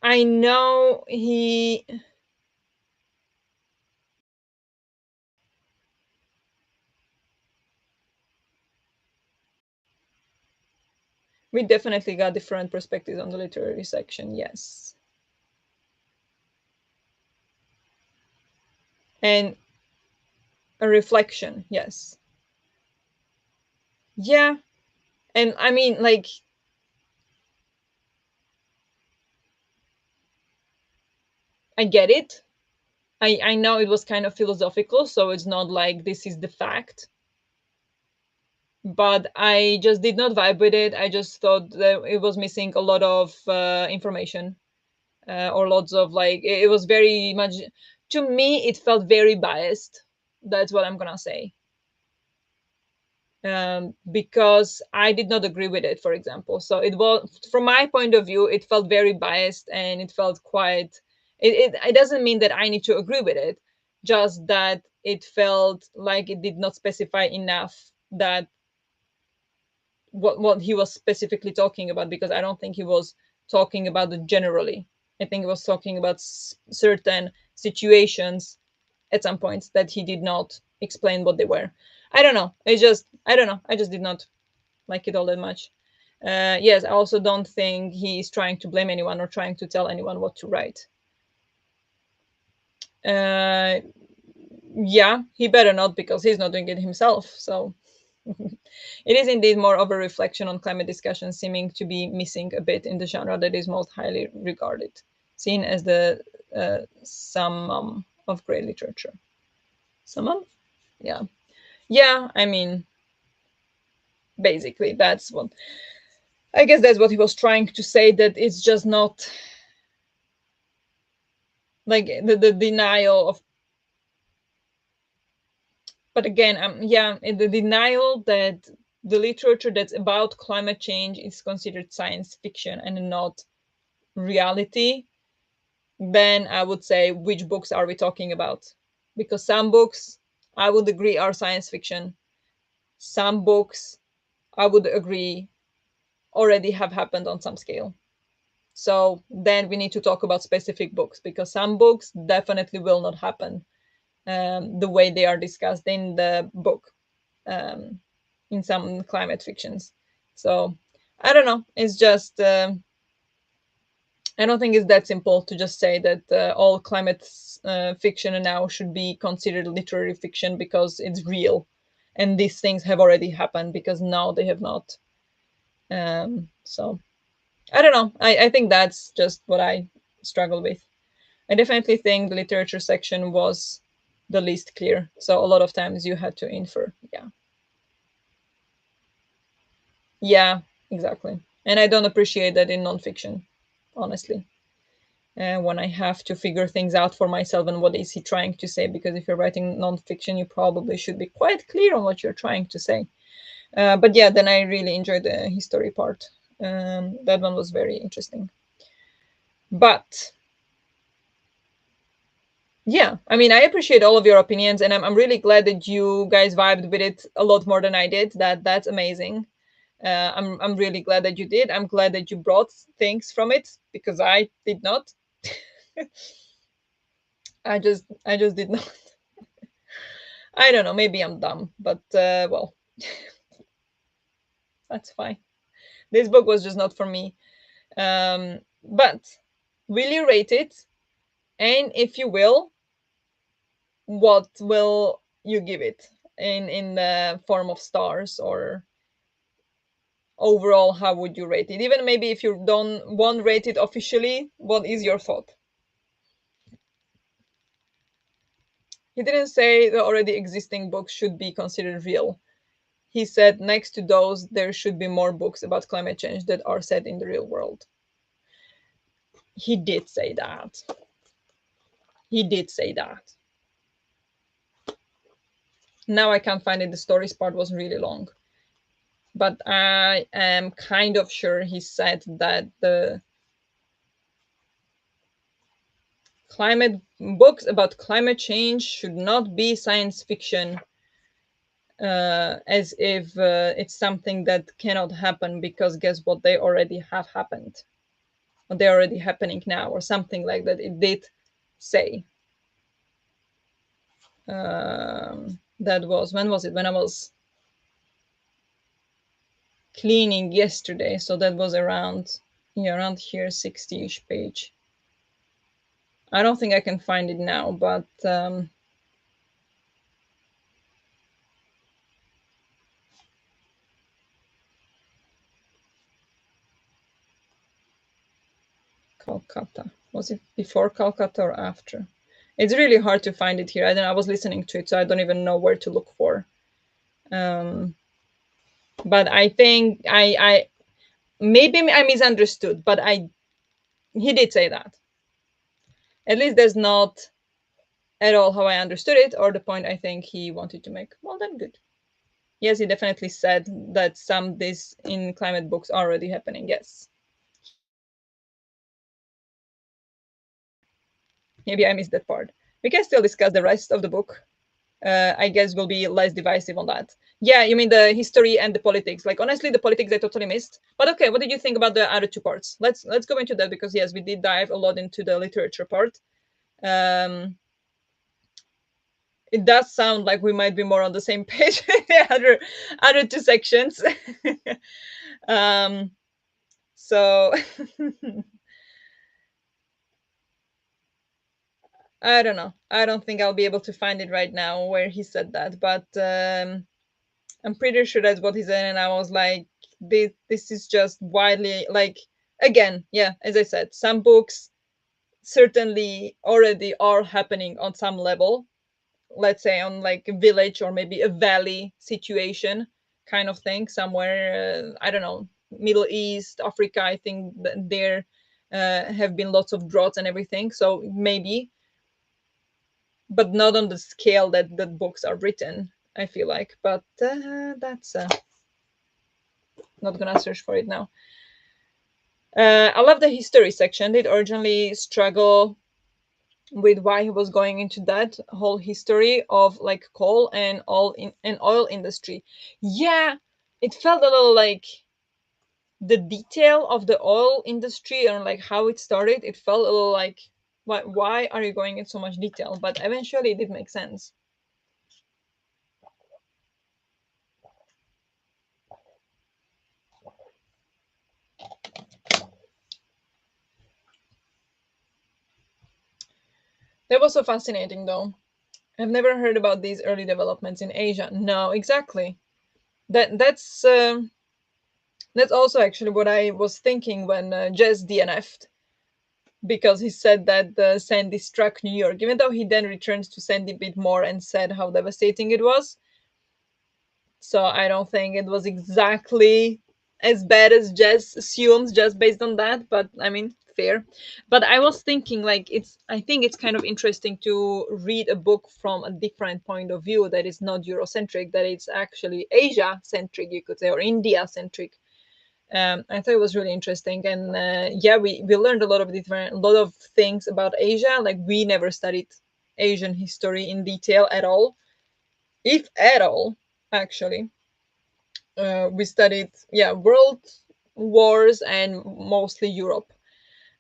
I know we definitely got different perspectives on the literary section, yes. And a reflection, yes. Yeah, and I mean, like, I get it. I know it was kind of philosophical, so it's not like this is the fact, but I just did not vibe with it. I just thought that it was missing a lot of information, or lots of, like, it was very much, to me it felt very biased. That's what I'm gonna say. Because I did not agree with it, for example. So it was, from my point of view, it felt very biased, and it felt quite. It doesn't mean that I need to agree with it, just that it felt like it did not specify enough that what he was specifically talking about, because I don't think he was talking about it generally. I think he was talking about certain situations at some points that he did not explain what they were. I don't know. I don't know. I just did not like it all that much. Yes, I also don't think he's trying to blame anyone or trying to tell anyone what to write. Uh, yeah, he better not, because he's not doing it himself. So it is indeed more of a reflection on climate discussion, seeming to be missing a bit in the genre that is most highly regarded, seen as the summum of great literature. Summum? Yeah. Yeah, I mean, basically, that's what I guess that's what he was trying to say, that it's just not, like, the denial of, but again, yeah, the denial that the literature that's about climate change is considered science fiction and not reality. Then I would say, which books are we talking about? Because some books, I would agree, are science fiction. Some books, I would agree, already have happened on some scale. So then we need to talk about specific books, because some books definitely will not happen the way they are discussed in the book, um, in some climate fictions. So I don't know. It's just I don't think it's that simple to just say that all climate fiction now should be considered literary fiction because it's real, and these things have already happened, because now they have not. So I don't know. I think that's just what I struggle with. I definitely think the literature section was the least clear. So a lot of times you had to infer. Yeah. Yeah, exactly. And I don't appreciate that in nonfiction, honestly. When I have to figure things out for myself and what is he trying to say, because if you're writing nonfiction, you probably should be quite clear on what you're trying to say. But yeah, then I really enjoyed the history part. That one was very interesting. But yeah, I mean, I appreciate all of your opinions, and I'm really glad that you guys vibed with it a lot more than I did. That's amazing. I'm really glad that you did. I'm glad that you brought things from it because I did not. I just did not. I don't know. Maybe I'm dumb, but well, that's fine. This book was just not for me. But will you rate it? And if you will, what will you give it in the form of stars, or overall, how would you rate it? Even maybe if you don't want rate it officially, what is your thought? He didn't say the already existing books should be considered real. He said next to those, there should be more books about climate change that are set in the real world. He did say that. He did say that. Now I can't find it. The stories part was really long. But I am kind of sure he said that the climate books about climate change should not be science fiction, as if it's something that cannot happen because guess what, they already have happened, or they're already happening now, or something like that. It did say. That was, when was it? When I was cleaning yesterday, so that was around, yeah, around here, 60ish page. I don't think I can find it now, but Calcutta. Was it before Calcutta or after? It's really hard to find it here. I don't. I was listening to it, so I don't even know where to look for. Um, but I think I maybe I misunderstood, but I he did say that. At least that's not at all how I understood it, or the point I think he wanted to make. Well, then good. Yes, he definitely said that some this in climate books are already happening. Yes, maybe I missed that part. We can still discuss the rest of the book. I guess will be less divisive on that. Yeah, you mean the history and the politics. Like honestly, the politics I totally missed. But okay, what did you think about the other two parts? Let's go into that because yes, we did dive a lot into the literature part. Um, it does sound like we might be more on the same page with the other two sections. um, so I don't know. I don't think I'll be able to find it right now where he said that, but I'm pretty sure that's what he said, and I was like, this is just widely like again, yeah, as I said, some books certainly already are happening on some level. Let's say on like a village or maybe a valley situation, kind of thing, somewhere. I don't know, Middle East, Africa. I think there have been lots of droughts and everything. So maybe, but not on the scale that books are written. I feel like, but that's not gonna search for it now. I love the history section. Did originally struggle with why he was going into that whole history of like coal and all in and oil industry. Yeah, it felt a little like the detail of the oil industry and like how it started. It felt a little like why are you going in so much detail? But eventually it did make sense. That was so fascinating though. I've never heard about these early developments in Asia. No, exactly. That's That's also actually what I was thinking when Jess DNF'd, because he said that Sandy struck New York, even though he then returned to Sandy a bit more and said how devastating it was. So I don't think it was exactly as bad as Jess assumes just based on that, but I mean, fair. But I was thinking like I think it's kind of interesting to read a book from a different point of view that is not Eurocentric, that it's actually Asia centric, you could say, or India centric. I thought it was really interesting, and yeah, we learned a lot of things about Asia. Like we never studied Asian history in detail at all, if at all, actually. We studied, yeah, world wars and mostly Europe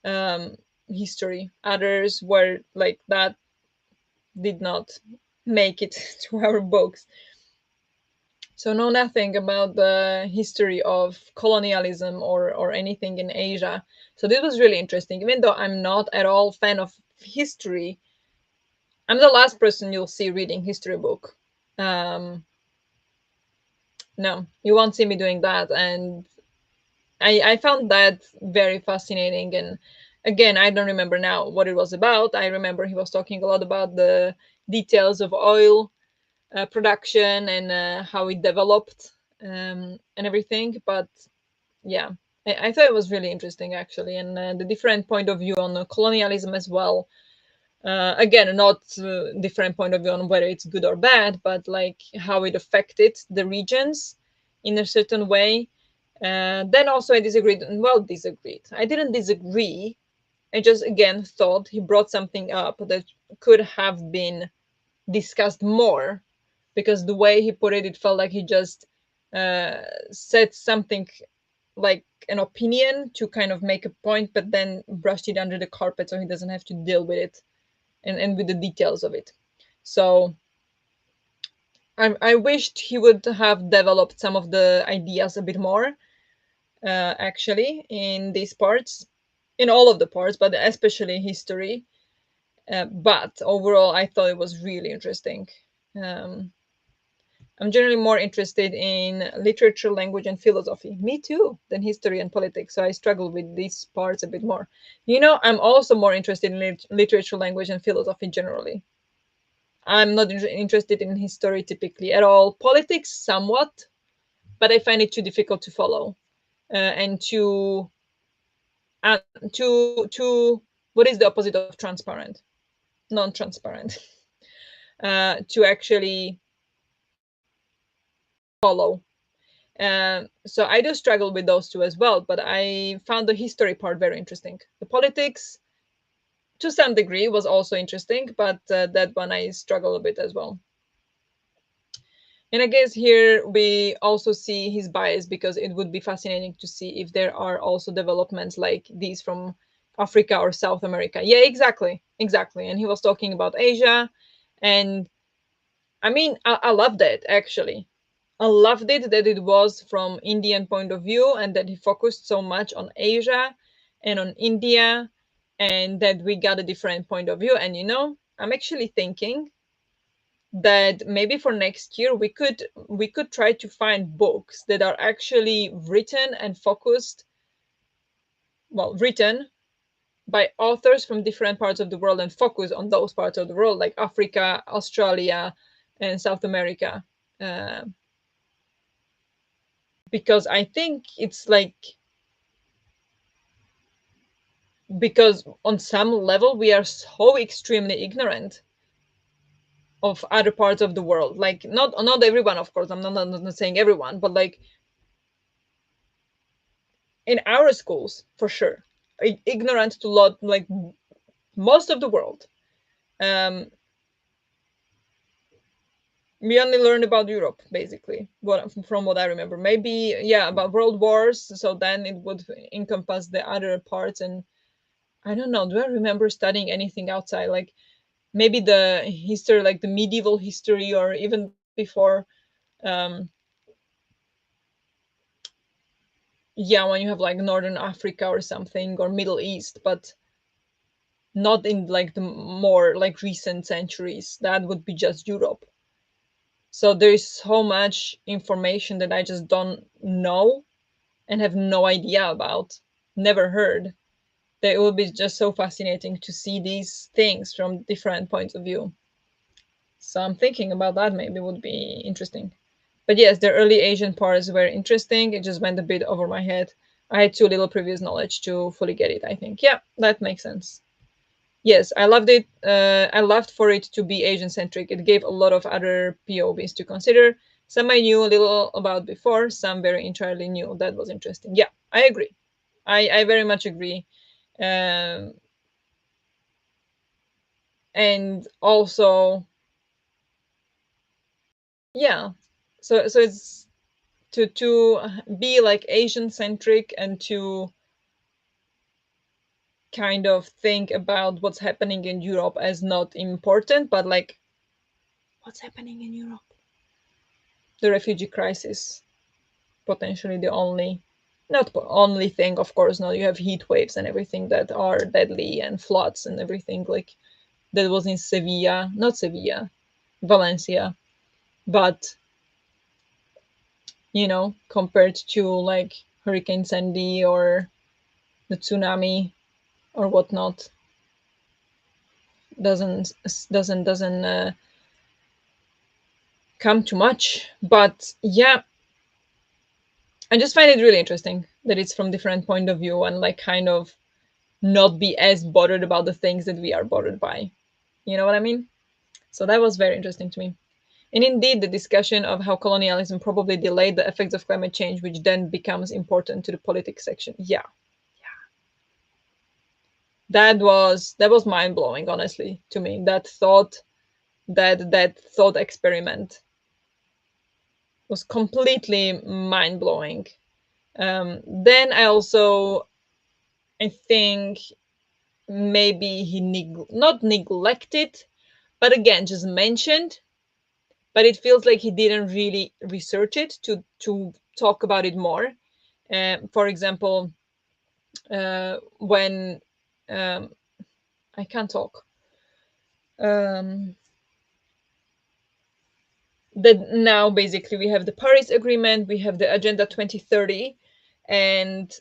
um, history. Others were like that did not make it to our books. So know nothing about the history of colonialism or anything in Asia. So this was really interesting. Even though I'm not at all fan of history, I'm the last person you'll see reading history book. Um, no, you won't see me doing that. And I found that very fascinating. And again, I don't remember now what it was about. I remember he was talking a lot about the details of oil production and how it developed and everything. But yeah, I thought it was really interesting actually, and the different point of view on colonialism as well. Again, not different point of view on whether it's good or bad, but like how it affected the regions in a certain way. Then also I disagreed. Well, disagreed. I didn't disagree. I just again thought he brought something up that could have been discussed more, because the way he put it, it felt like he just uh, said something like an opinion to kind of make a point, but then brushed it under the carpet so he doesn't have to deal with it and with the details of it. So I wished he would have developed some of the ideas a bit more, actually, in these parts, in all of the parts, but especially history. But overall, I thought it was really interesting. Um, I'm generally more interested in literature, language, and philosophy. Me too, than history and politics. So I struggle with these parts a bit more. I'm also more interested in literature, language, and philosophy generally. I'm not interested in history typically at all. Politics, somewhat, but I find it too difficult to follow and too. What is the opposite of transparent? Non-transparent. To actually follow. So I do struggle with those two as well, but I found the history part very interesting. The politics, to some degree, was also interesting, but that one I struggle a bit as well. And I guess here we also see his bias, because it would be fascinating to see if there are also developments like these from Africa or South America. Yeah, exactly. Exactly. And he was talking about Asia. And I mean, I loved it actually. I loved it that it was from Indian point of view and that he focused so much on Asia and on India, and that we got a different point of view. And I'm actually thinking that maybe for next year we could try to find books that are actually written and focused, well, written by authors from different parts of the world and focus on those parts of the world, like Africa, Australia, and South America. Uh, because I think it's like, because on some level we are so extremely ignorant of other parts of the world. Like not everyone, of course. I'm not saying everyone, but like in our schools for sure, ignorant to lot, like most of the world. um we only learned about Europe basically, from what I remember. Maybe, yeah, about world wars, so then it would encompass the other parts. And I don't know, do I remember studying anything outside, like maybe the history, like the medieval history, or even before. um yeah, when you have like Northern Africa or something, or Middle East, but not in like the more like recent centuries. That would be just Europe. So there is so much information that I just don't know. and have no idea about, never heard. That it would be just so fascinating to see these things from different points of view. So I'm thinking about that, maybe would be interesting. But yes, the early Asian parts were interesting. It just went a bit over my head. I had too little previous knowledge to fully get it, I think. Yeah, that makes sense. Yes, I loved it. I loved for it to be Asian centric. It gave a lot of other POVs to consider. Some I knew a little about before, some very entirely new. That was interesting. Yeah, I agree. I very much agree. Um, and also, yeah, so it's to be like Asian centric and to kind of think about what's happening in Europe as not important, but like what's happening in Europe? The refugee crisis, potentially the only, not only thing, of course, no, you have heat waves and everything that are deadly and floods and everything like that was in Sevilla, not Sevilla, Valencia, but compared to like Hurricane Sandy or the tsunami or whatnot, doesn't doesn't come too much. But yeah, I just find it really interesting that it's from different point of view and like kind of not be as bothered about the things that we are bothered by. You know what I mean? So that was very interesting to me. And indeed, the discussion of how colonialism probably delayed the effects of climate change, which then becomes important to the politics section. Yeah, that was mind blowing, honestly, to me. That thought experiment was completely mind blowing. Then I think maybe he not neglected, but again, just mentioned. But it feels like he didn't really research it to talk about it more. For example, when I can't talk. Um, that now basically we have the Paris Agreement, we have the Agenda 2030, and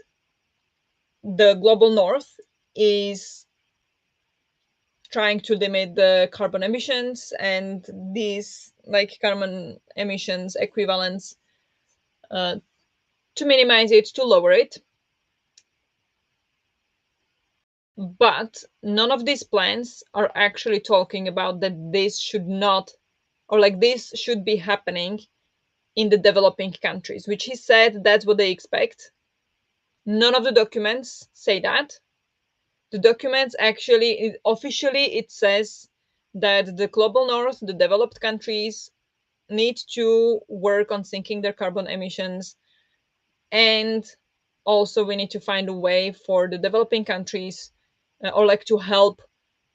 the global north is trying to limit the carbon emissions, and these like carbon emissions equivalents, uh, to minimize it, to lower it. But none of these plans are actually talking about that this should not, or like this should be happening in the developing countries, which he said that's what they expect. None of the documents say that. The documents actually, officially, it says that the global north, the developed countries, need to work on sinking their carbon emissions. And also, we need to find a way for the developing countries, or like to help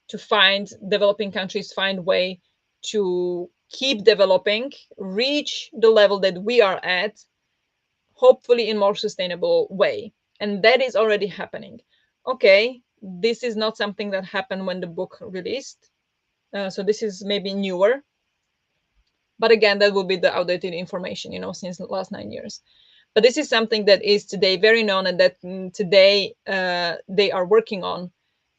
to find developing countries find way to keep developing, reach the level that we are at, hopefully in more sustainable way. And that is already happening. Okay, this is not something that happened when the book released. So this is maybe newer. But again, that would be the outdated information, since the last 9 years. But this is something that is today very known, and that today they are working on,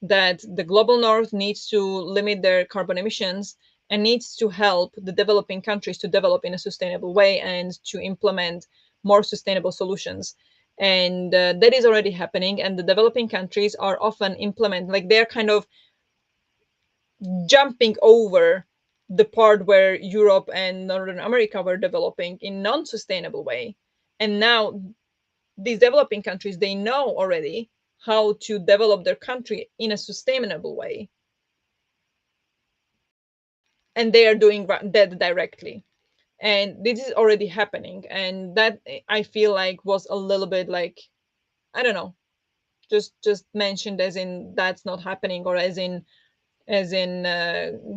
that the global north needs to limit their carbon emissions and needs to help the developing countries to develop in a sustainable way and to implement more sustainable solutions. And that is already happening, and the developing countries are often implement, like they're kind of jumping over the part where Europe and Northern America were developing in non-sustainable way. And now these developing countries, they know already how to develop their country in a sustainable way. And they are doing that directly. And this is already happening. And that, I feel like, was a little bit like, I don't know, just mentioned as in that's not happening, or as in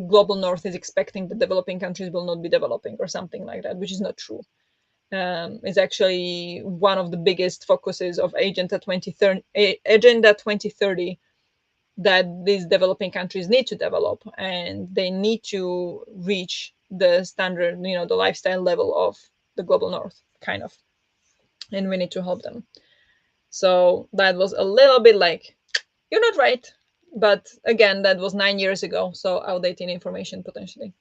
global north is expecting the developing countries will not be developing or something like that, which is not true. Is actually one of the biggest focuses of Agenda 2030, that these developing countries need to develop, and they need to reach the standard, the lifestyle level of the global north, kind of. and we need to help them. So that was a little bit like, you're not right. But again, that was 9 years ago, so outdated information potentially.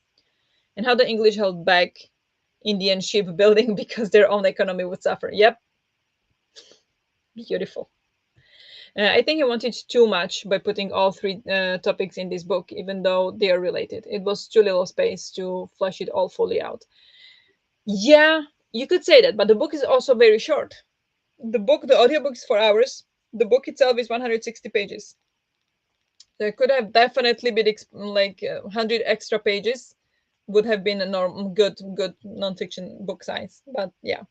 And how the English held back Indian shipbuilding because their own economy would suffer. Yep, beautiful. I think he wanted too much by putting all three topics in this book, even though they are related. It was too little space to flesh it all fully out. Yeah, you could say that, but the book is also very short. The audiobook is 4 hours. The book itself is 160 pages. There could have definitely been like 100 extra pages would have been a good nonfiction book size. But yeah,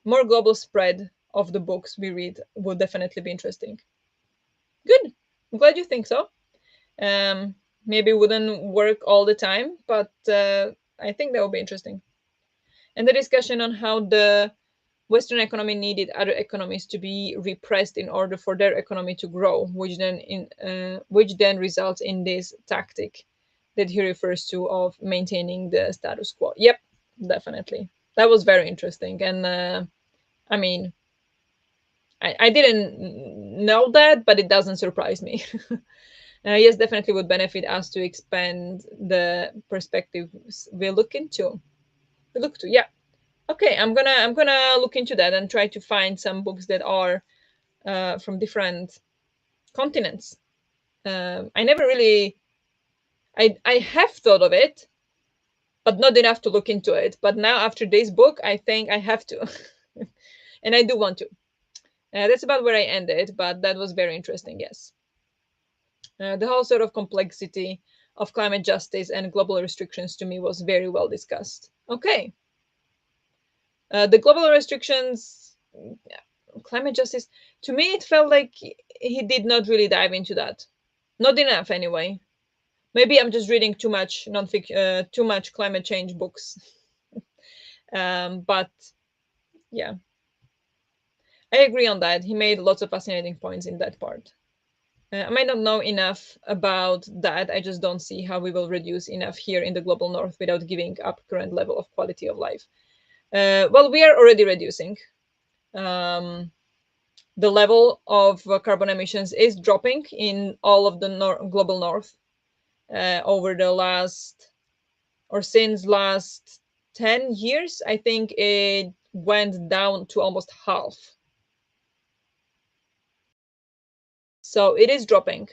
more global spread of the books we read would definitely be interesting. Good. I'm glad you think so. Maybe wouldn't work all the time, but I think that would be interesting. And the discussion on how the Western economy needed other economies to be repressed in order for their economy to grow, which then results in this tactic that he refers to of maintaining the status quo. Yep, definitely. That was very interesting, and I mean, I didn't know that, but it doesn't surprise me. Yes, definitely would benefit us to expand the perspectives we look into. We look to, yeah. Okay, I'm gonna look into that and try to find some books that are from different continents. I never really, I have thought of it, but not enough to look into it. But now after this book, I think I have to, and I do want to. That's about where I ended, but that was very interesting. Yes, the whole sort of complexity of climate justice and global restrictions to me was very well discussed. Okay, the global restrictions, climate justice, to me it felt like he did not really dive into that, not enough anyway. Maybe I'm just reading too much nonfiction, too much climate change books. But yeah, I agree on that. He made lots of fascinating points in that part. I might not know enough about that. I just don't see how we will reduce enough here in the global north without giving up current level of quality of life. Well, we are already reducing. Um, the level of carbon emissions is dropping in all of the global north over the last, or since last 10 years. I think it went down to almost half. So it is dropping.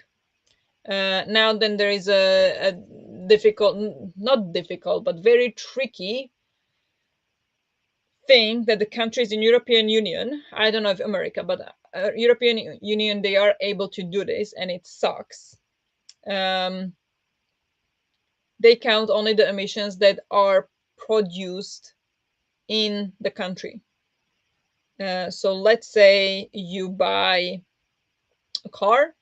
Now then there is a difficult, not difficult, but very tricky thing that the countries in European Union, I don't know if America, but European Union, they are able to do this, and it sucks. Um, they count only the emissions that are produced in the country. So let's say you buy a car,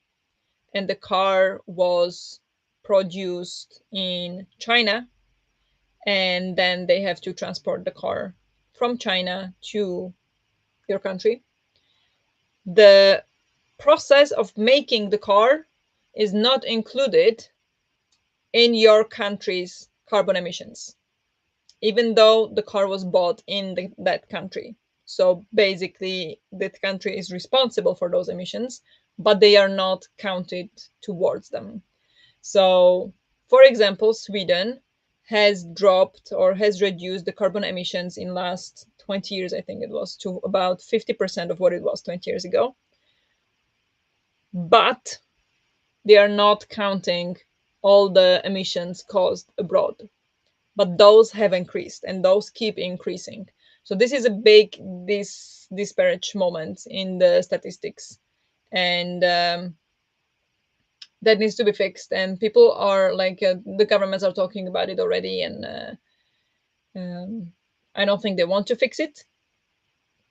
and the car was produced in China, and then they have to transport the car from China to your country. The process of making the car is not included in your country's carbon emissions, even though the car was bought in that country. So basically, that country is responsible for those emissions, but they are not counted towards them. So, for example, Sweden has dropped or has reduced the carbon emissions in last 20 years, I think it was, to about 50% of what it was 20 years ago. But they are not counting all the emissions caused abroad. But those have increased, and those keep increasing. So this is a big disparage moment in the statistics, and that needs to be fixed. And people are like, the governments are talking about it already, and I don't think they want to fix it,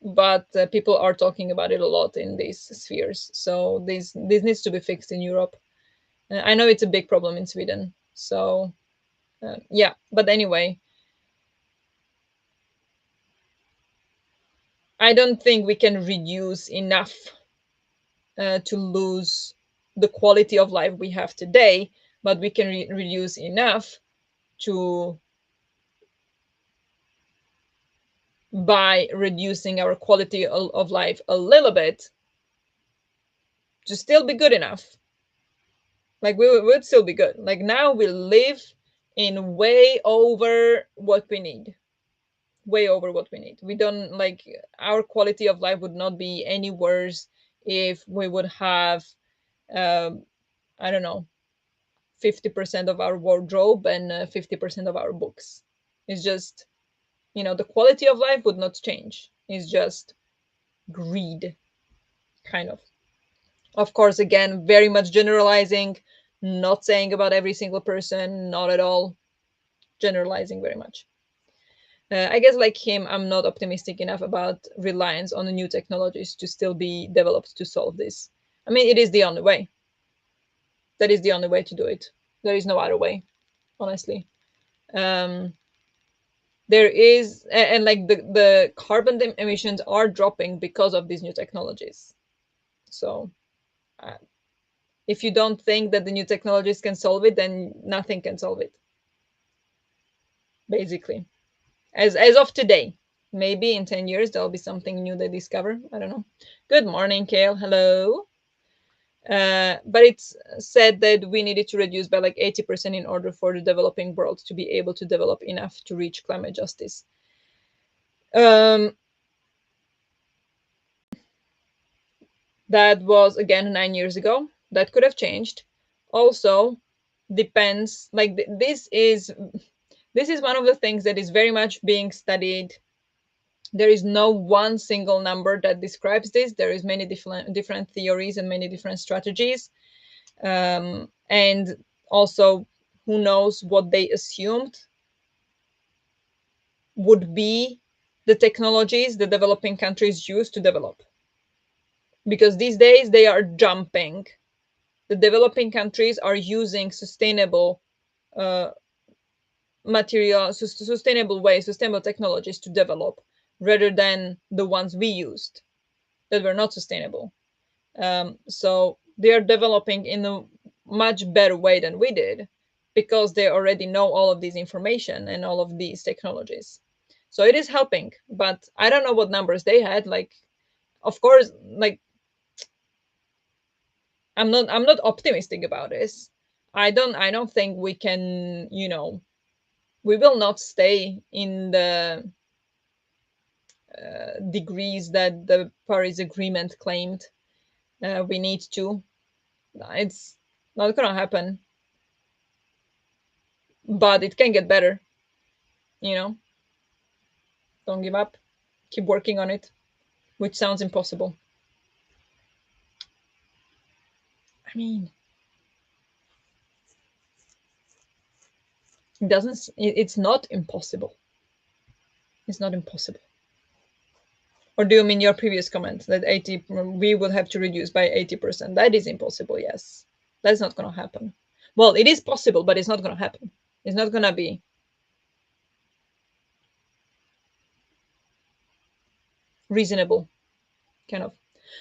but people are talking about it a lot in these spheres. So this needs to be fixed in Europe. I know it's a big problem in Sweden. So yeah, but anyway, I don't think we can reduce enough to lose the quality of life we have today, but we can reduce enough to by reducing our quality of life a little bit to still be good enough. Like we would still be good. Like now we live in way over what we need. Way over what we need. We don't like our quality of life would not be any worse if we would have I don't know, 50% of our wardrobe and 50% of our books. It's just, the quality of life would not change. It's just greed, kind of. Of course, again, very much generalizing, not saying about every single person, not at all, generalizing very much. I guess, like him, I'm not optimistic enough about reliance on the new technologies to still be developed to solve this. I mean, it is the only way. That is the only way to do it. There is no other way, honestly. Um, there is, and like the carbon emissions are dropping because of these new technologies. So, uh, if you don't think that the new technologies can solve it, then nothing can solve it. Basically, as of today, maybe in 10 years there'll be something new they discover. I don't know. Good morning, Kale. Hello. But it's said that we needed to reduce by like 80% in order for the developing world to be able to develop enough to reach climate justice. That was again 9 years ago. That could have changed. Also, depends. Like this is one of the things that is very much being studied. There is no one single number that describes this. There is many different theories and many different strategies, and also who knows what they assumed would be the technologies the developing countries use to develop. Because these days they are jumping. The developing countries are using sustainable sustainable ways, sustainable technologies to develop, rather than the ones we used that were not sustainable. So they are developing in a much better way than we did, because they already know all of this information and all of these technologies. So it is helping, but I don't know what numbers they had. Like, of course, like I'm not optimistic about this. I don't think we can, we will not stay in the degrees that the Paris Agreement claimed. We need to. It's not gonna happen, but it can get better. You know, don't give up. Keep working on it, which sounds impossible. I mean, it doesn't. It's not impossible. It's not impossible. Or do you mean your previous comment that 80 we will have to reduce by 80%? That is impossible. Yes, that's not going to happen. Well, it is possible, but it's not going to happen. It's not going to be reasonable, kind of.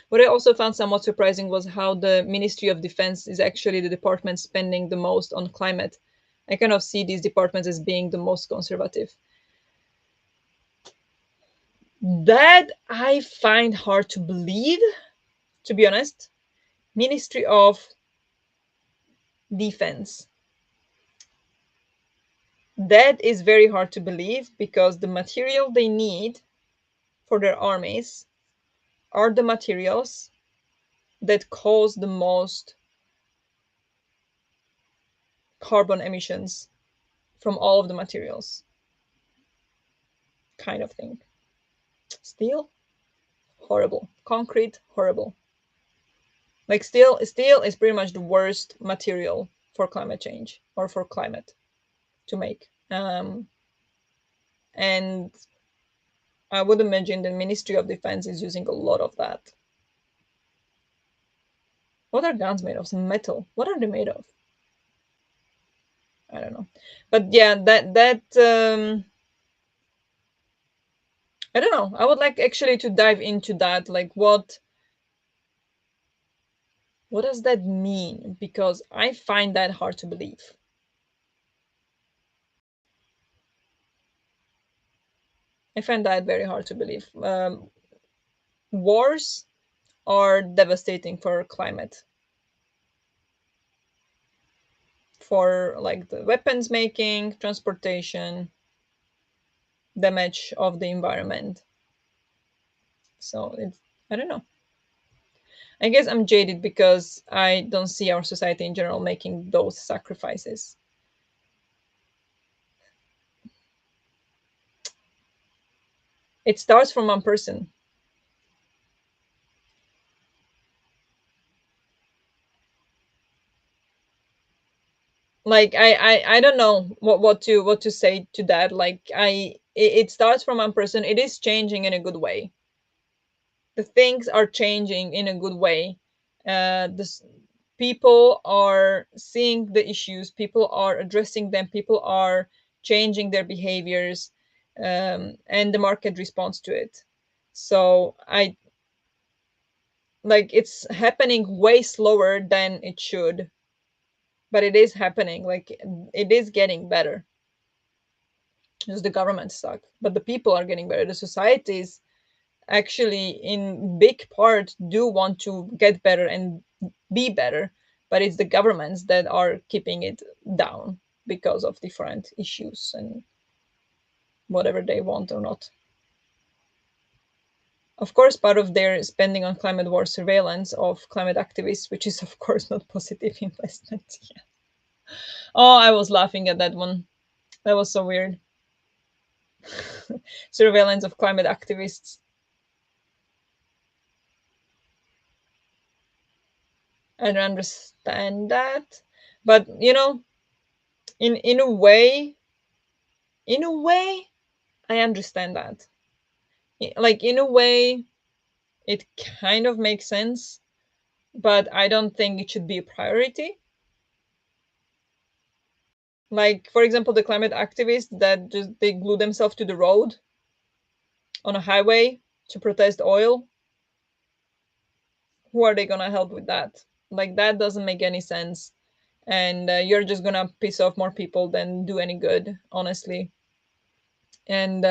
What I also found somewhat surprising was how the Ministry of Defense is actually the department spending the most on climate. I kind of see these departments as being the most conservative. That I find hard to believe, to be honest. Ministry of Defense. That is very hard to believe, because the material they need for their armies are the materials that cause the most carbon emissions from all of the materials, kind of thing. Steel, horrible. Concrete, horrible. Like steel is pretty much the worst material for climate change or for climate to make. And I would imagine the Ministry of Defense is using a lot of that. What are guns made of? Some metal. What are they made of? I don't know. But yeah, that I don't know. I would like actually to dive into that. Like what does that mean? Because I find that hard to believe. I find that very hard to believe. Wars are devastating for climate, for like the weapons making, transportation, damage of the environment. So it's, I don't know. I guess I'm jaded because I don't see our society in general making those sacrifices. It starts from one person. Like I don't know what to say to that. Like it starts from one person. It is changing in a good way. The things are changing in a good way. This People are seeing the issues, people are addressing them, people are changing their behaviors, and the market responds to it. So I like it's happening way slower than it should, but it is happening. Like it is getting better. Just the government suck, but the people are getting better. The societies actually in big part do want to get better and be better, but it's the governments that are keeping it down because of different issues and whatever they want or not. Of course, part of their spending on climate war surveillance of climate activists, which is of course not positive investment. Yeah. Oh, I was laughing at that one. That was so weird. Surveillance of climate activists. I don't understand that, but in a way, I understand that. Like in a way, it kind of makes sense, but I don't think it should be a priority. Like for example, the climate activists that just they glue themselves to the road on a highway to protest oil. Who are they gonna help with that? Like that doesn't make any sense, and you're just gonna piss off more people than do any good, honestly. And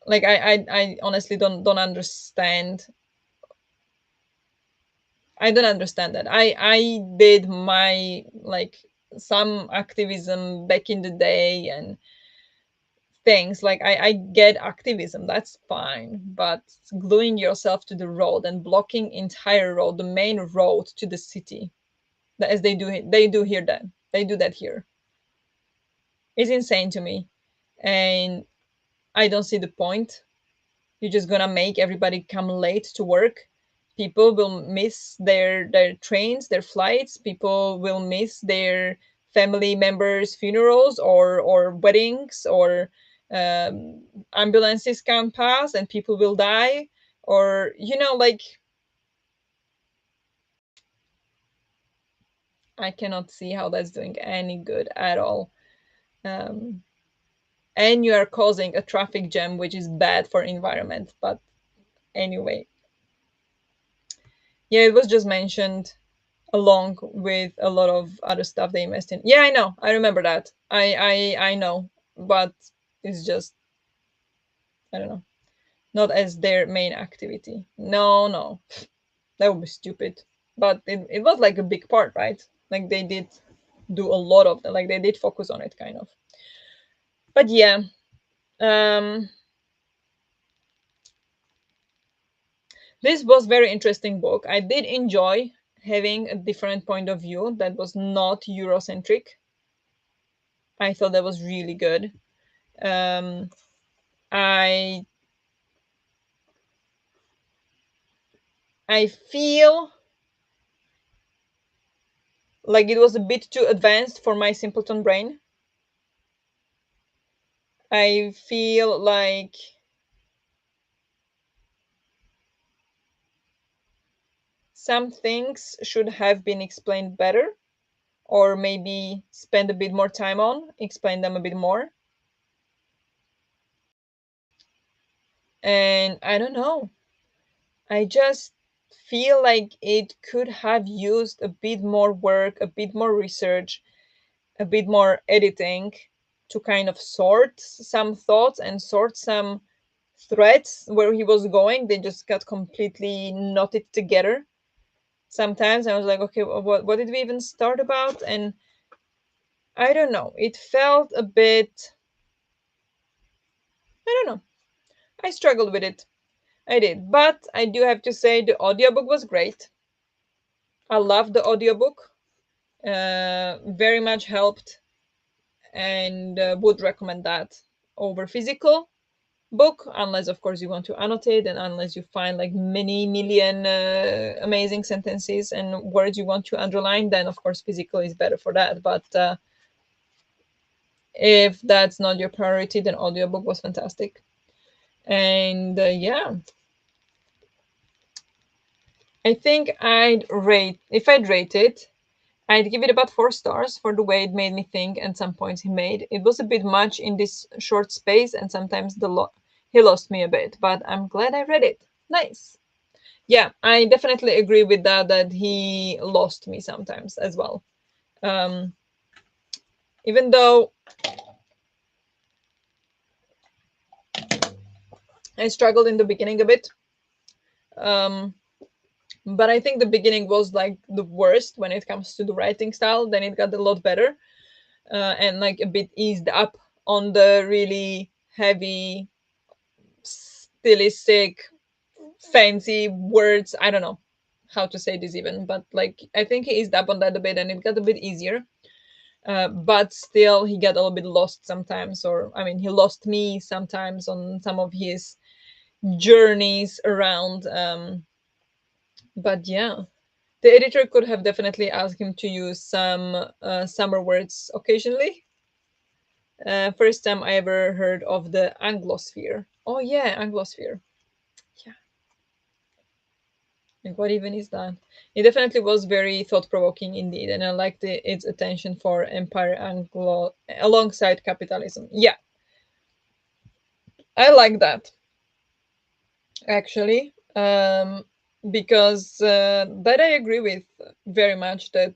like I honestly don't understand. I don't understand that. I did my like some activism back in the day and things like I get activism, that's fine, but gluing yourself to the road and blocking entire road, the main road to the city, as they do here, that they do that here, is insane to me. And I don't see the point. You're just gonna make everybody come late to work. People will miss their trains, their flights. People will miss their family members' funerals or weddings, or um, ambulances can't pass and people will die. Or like I cannot see how that's doing any good at all. Um, and you are causing a traffic jam, which is bad for environment. But anyway, yeah, it was just mentioned along with a lot of other stuff they invest in. Yeah, I know. I remember that. I know, but it's just I don't know. Not as their main activity. No, no, that would be stupid. But it was like a big part, right? Like they did do a lot of them. Like they did focus on it, kind of. But yeah, um, this was very interesting book. I did enjoy having a different point of view that was not Eurocentric. I thought that was really good. Um, I I feel like it was a bit too advanced for my simpleton brain. I feel like some things should have been explained better, or maybe spend a bit more time on, explain them a bit more. And I don't know. I just feel like it could have used a bit more work, a bit more research, a bit more editing. to kind of sort some thoughts and sort some threads where he was going. They just got completely knotted together. Sometimes I was like, okay, what did we even start about? And I don't know. It felt a bit, I don't know. I struggled with it. I did. But I do have to say the audiobook was great. I loved the audiobook. Very much helped, and would recommend that over physical book, unless of course you want to annotate, and unless you find like many million amazing sentences and words you want to underline, then of course physical is better for that. But if that's not your priority, then audiobook was fantastic. And yeah, I think I'd rate it, I'd give it about 4 stars for the way it made me think and some points he made. It was a bit much in this short space, and sometimes he lost me a bit, but I'm glad I read it. Nice. Yeah, I definitely agree with that he lost me sometimes as well. Um, even though I struggled in the beginning a bit, um, but I think the beginning was like the worst when it comes to the writing style. Then it got a lot better, and like a bit eased up on the really heavy stylistic fancy words. I don't know how to say this even, but like I think he eased up on that a bit and it got a bit easier. But still he got a little bit lost sometimes, or I mean he lost me sometimes on some of his journeys around. But yeah, the editor could have definitely asked him to use some summer words occasionally. First time I ever heard of the Anglosphere. Oh yeah, Anglosphere. Yeah, like what even is that? It definitely was very thought provoking indeed, and I liked its attention for empire Anglo alongside capitalism. Yeah, I like that actually, because that I agree with very much. That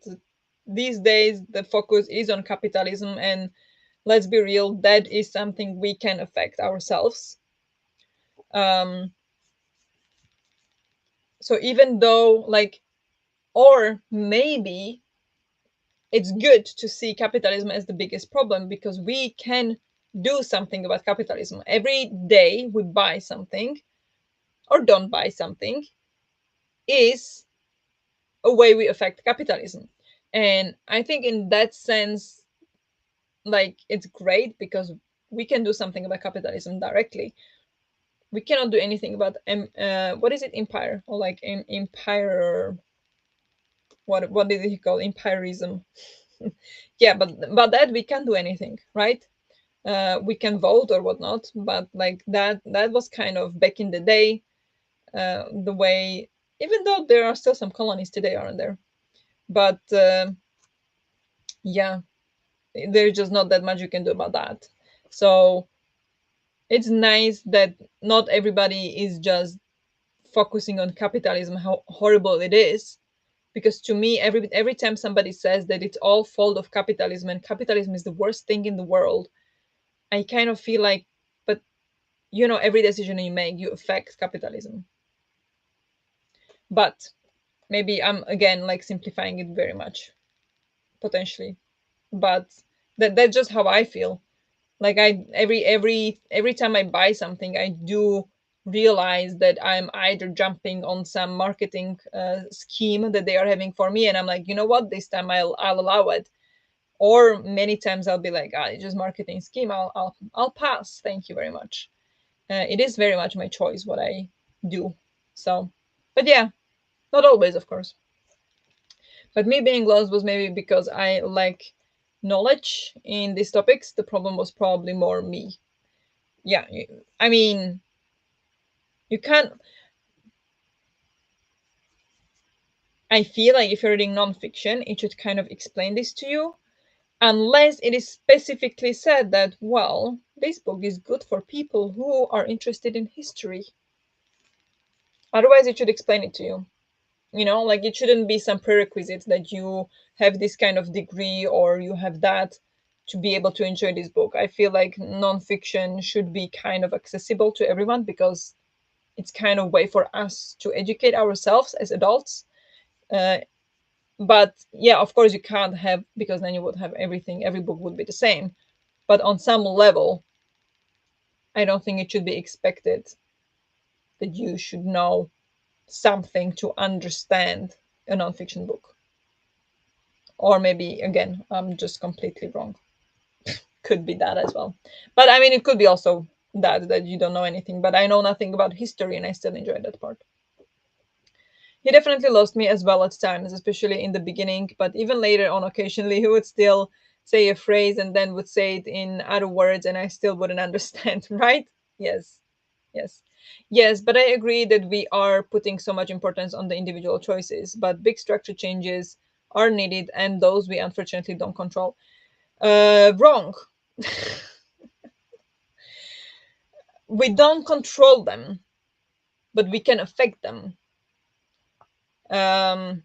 these days the focus is on capitalism, and let's be real, that is something we can affect ourselves. Um, so even though like, or maybe it's good to see capitalism as the biggest problem because we can do something about capitalism. Every day we buy something or don't buy something is a way we affect capitalism. And I think in that sense, like it's great because we can do something about capitalism directly. We cannot do anything about what is it, empire, or like empire, what did he call empirism? Yeah, but that we can't do anything, right? We can vote or whatnot, but like that was kind of back in the day, the way, even though there are still some colonies today, aren't there? But yeah, there's just not that much you can do about that. So it's nice that not everybody is just focusing on capitalism, how horrible it is. Because to me, every time somebody says that it's all fault of capitalism and capitalism is the worst thing in the world, I kind of feel like, but every decision you make, you affect capitalism. But maybe I'm again like simplifying it very much, potentially. But that's just how I feel. Like I every time I buy something, I do realize that I'm either jumping on some marketing scheme that they are having for me, and I'm like, you know what, this time I'll allow it. Or many times I'll be like, it's just marketing scheme. I'll pass. Thank you very much. It is very much my choice what I do. So, but yeah, not always, of course. But me being lost was maybe because I like knowledge in these topics. The problem was probably more me. Yeah, I mean, you can't. I feel like if you're reading nonfiction, it should kind of explain this to you, unless it is specifically said that, well, this book is good for people who are interested in history. Otherwise, it should explain it to you. Like it shouldn't be some prerequisite that you have this kind of degree or you have that to be able to enjoy this book. I feel like nonfiction should be kind of accessible to everyone because it's kind of a way for us to educate ourselves as adults. But yeah, of course you can't have, because then you would have everything, every book would be the same. But on some level, I don't think it should be expected that you should know something to understand a nonfiction book. Or maybe, again, I'm just completely wrong. Could be that as well. But I mean, it could be also that you don't know anything. But I know nothing about history and I still enjoy that part. He definitely lost me as well at times, especially in the beginning. But even later on, occasionally, he would still say a phrase and then would say it in other words and I still wouldn't understand, right? Yes. Yes. Yes, but I agree that we are putting so much importance on the individual choices, but big structure changes are needed, and those we unfortunately don't control. Wrong. We don't control them, but we can affect them. Um,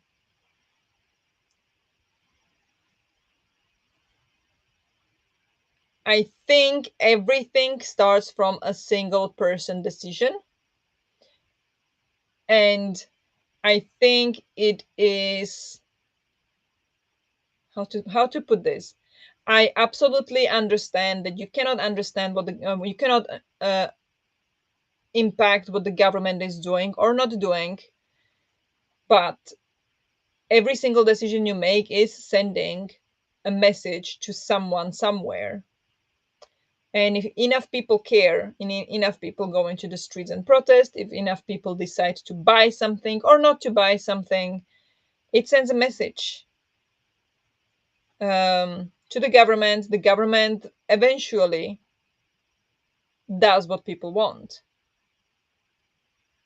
I think everything starts from a single person decision. And I think it is, how to put this. I absolutely understand that you cannot understand what the you cannot impact what the government is doing or not doing, but every single decision you make is sending a message to someone somewhere. And if enough people care, enough people go into the streets and protest, if enough people decide to buy something or not to buy something, it sends a message to the government. The government eventually does what people want.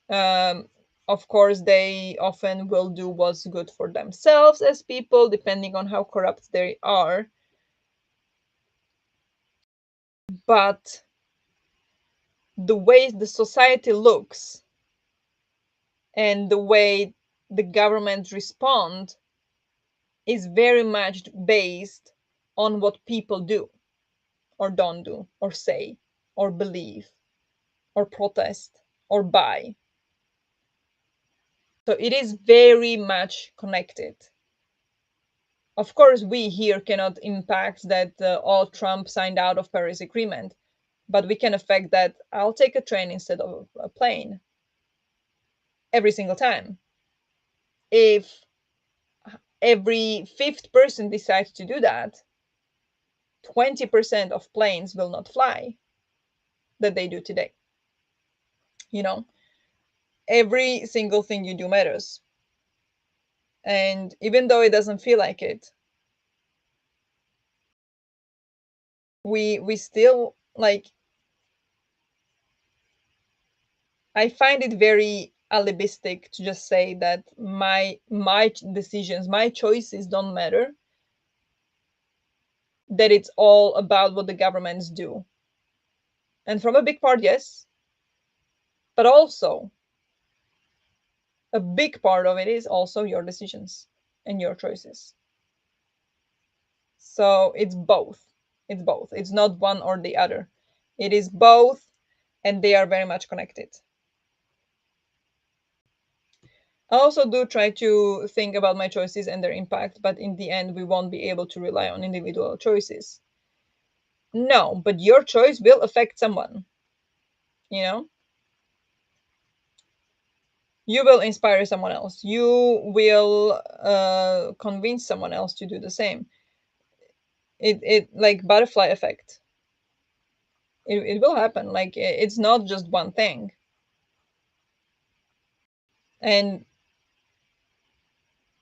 Um, of course, they often will do what's good for themselves as people, depending on how corrupt they are. But the way the society looks and the way the government respond is very much based on what people do or don't do or say or believe or protest or buy. So it is very much connected. Of course, we here cannot impact that all Trump signed out of Paris Agreement, but we can affect that I'll take a train instead of a plane every single time. If every fifth person decides to do that, 20% of planes will not fly that they do today. You know, every single thing you do matters. And even though it doesn't feel like it, we still like, I find it very alibistic to just say that my decisions, my choices don't matter, that it's all about what the governments do. And from a big part, yes, but also a big part of it is also your decisions and your choices. So it's both. It's both. It's not one or the other. It is both, and they are very much connected. I also do try to think about my choices and their impact, but in the end, we won't be able to rely on individual choices. No, but your choice will affect someone, you know? You will inspire someone else. You will convince someone else to do the same. It like butterfly effect. It will happen. Like it's not just one thing. And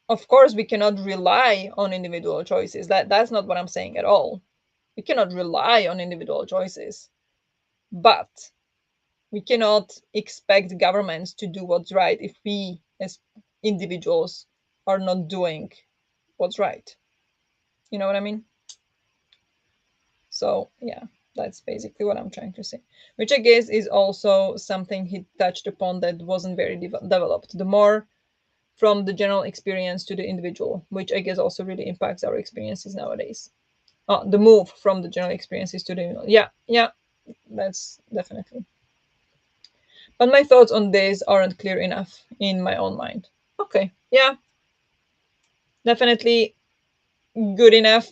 of course, we cannot rely on individual choices. That's not what I'm saying at all. We cannot rely on individual choices, but we cannot expect governments to do what's right if we as individuals are not doing what's right. You know what I mean? So yeah, that's basically what I'm trying to say, which I guess is also something he touched upon that wasn't very developed. The more from the general experience to the individual, which I guess also really impacts our experiences nowadays. the move from the general experiences to the, yeah, yeah, that's definitely. But my thoughts on this aren't clear enough in my own mind. Okay, yeah, definitely good enough.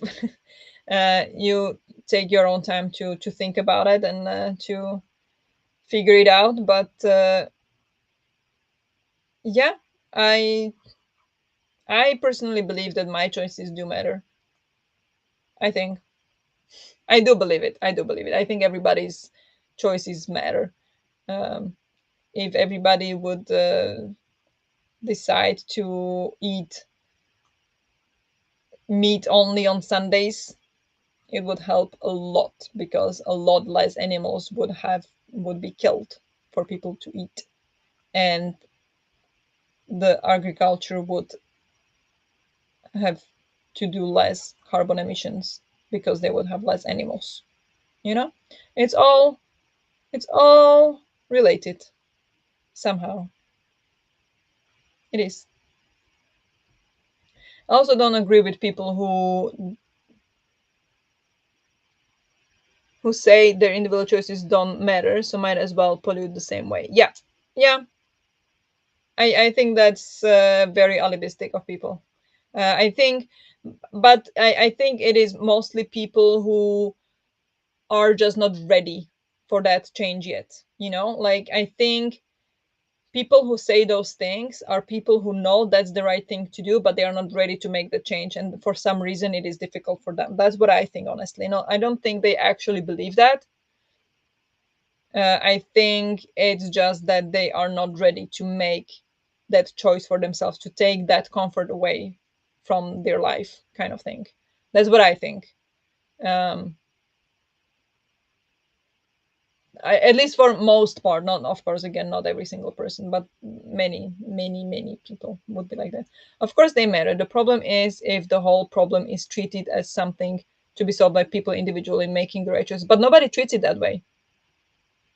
You take your own time to think about it and to figure it out. But yeah, I I personally believe that my choices do matter. I think I do believe it. I do believe it. I think everybody's choices matter. Um, if everybody would decide to eat meat only on Sundays, it would help a lot because a lot less animals would be killed for people to eat, and the agriculture would have to do less carbon emissions because they would have less animals. You know, it's all it's all related somehow. It is. I also don't agree with people who say their individual choices don't matter, so might as well pollute the same way. Yeah, yeah. I think that's very alibistic of people. I think, but I think it is mostly people who are just not ready for that change yet. You know, like I think people who say those things are people who know that's the right thing to do, but they are not ready to make the change, and for some reason it is difficult for them. That's what I think, honestly. No, I don't think they actually believe that. I think it's just that they are not ready to make that choice for themselves, to take that comfort away from their life, kind of thing. That's what I think. Um, at least for most part, not, of course, again, not every single person, but many people would be like that. Of course, they matter. The problem is if the whole problem is treated as something to be solved by people individually making the right choice, but nobody treats it that way.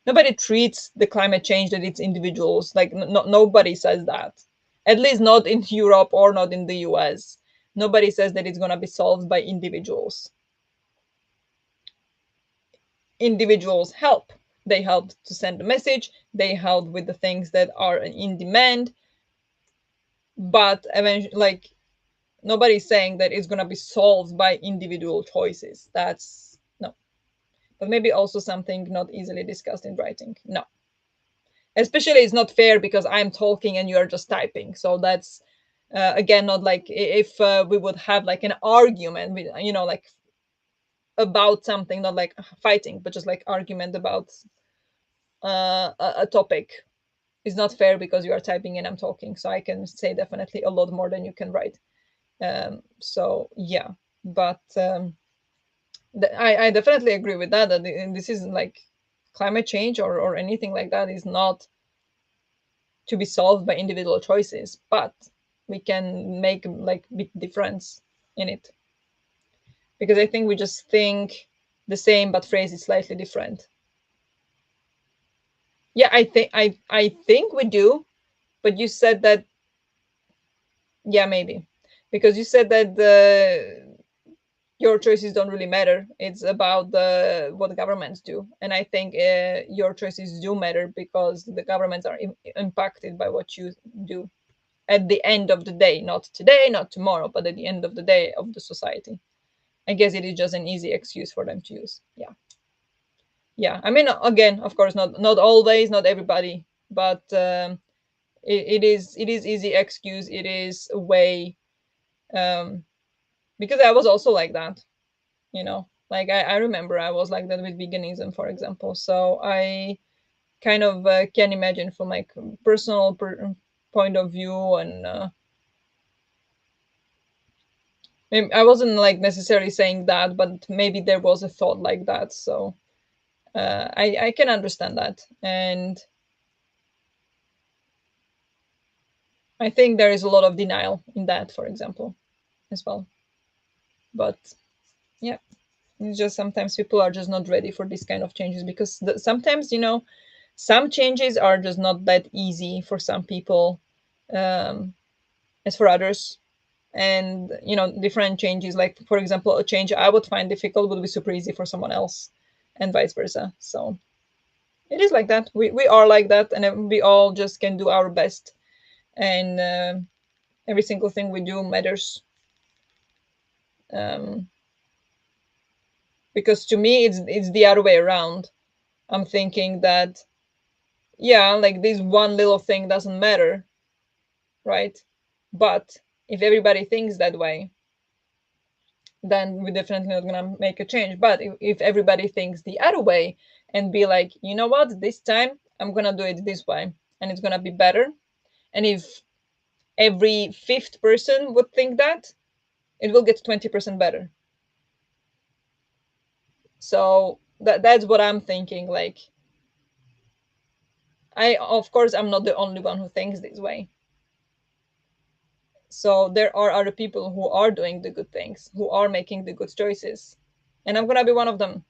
Nobody treats the climate change that it's individuals. Like nobody says that, at least not in Europe or not in the US. Nobody says that it's going to be solved by individuals. Individuals help. They help to send a message, they help with the things that are in demand, but eventually, like, nobody's saying that it's going to be solved by individual choices. That's no. But maybe also something not easily discussed in writing. No, especially it's not fair because I'm talking and you're just typing, so that's again not like if we would have like an argument with, you know, like about something, not like fighting but just like argument about a topic. It's not fair because you are typing and I'm talking, so I can say definitely a lot more than you can write. So yeah, but I definitely agree with that, that this isn't like climate change or anything like that is not to be solved by individual choices, but we can make like big difference in it, because I think we just think the same but phrase it slightly different. Yeah, I think we do, but you said that, yeah, maybe because you said that the your choices don't really matter. It's about the what the governments do, and I think your choices do matter because the governments are impacted by what you do at the end of the day, not today, not tomorrow, but at the end of the day of the society. I guess it is just an easy excuse for them to use. Yeah, yeah. I mean, again, of course, not always, not everybody, but it is easy excuse. It is a way, um, because I was also like that, you know. Like I remember I was like that with veganism, for example. So I kind of can imagine from like personal point of view, and I wasn't like necessarily saying that, but maybe there was a thought like that. So I can understand that, and I think there is a lot of denial in that, for example, as well. But yeah, it's just sometimes people are just not ready for these kind of changes because sometimes, you know, some changes are just not that easy for some people, um, as for others. And different changes, like for example, a change I would find difficult would be super easy for someone else, and vice versa. So it is like that. We are like that, and we all just can do our best, and every single thing we do matters. um, because to me it's the other way around. I'm thinking that, yeah, like this one little thing doesn't matter, right? But if everybody thinks that way, then we're definitely not gonna make a change. But if everybody thinks the other way and be like, you know what, this time I'm gonna do it this way and it's gonna be better. And if every fifth person would think that, it will get 20% better. So that's what I'm thinking. Like, of course, I'm not the only one who thinks this way. So there are other people who are doing the good things, who are making the good choices, and I'm gonna be one of them.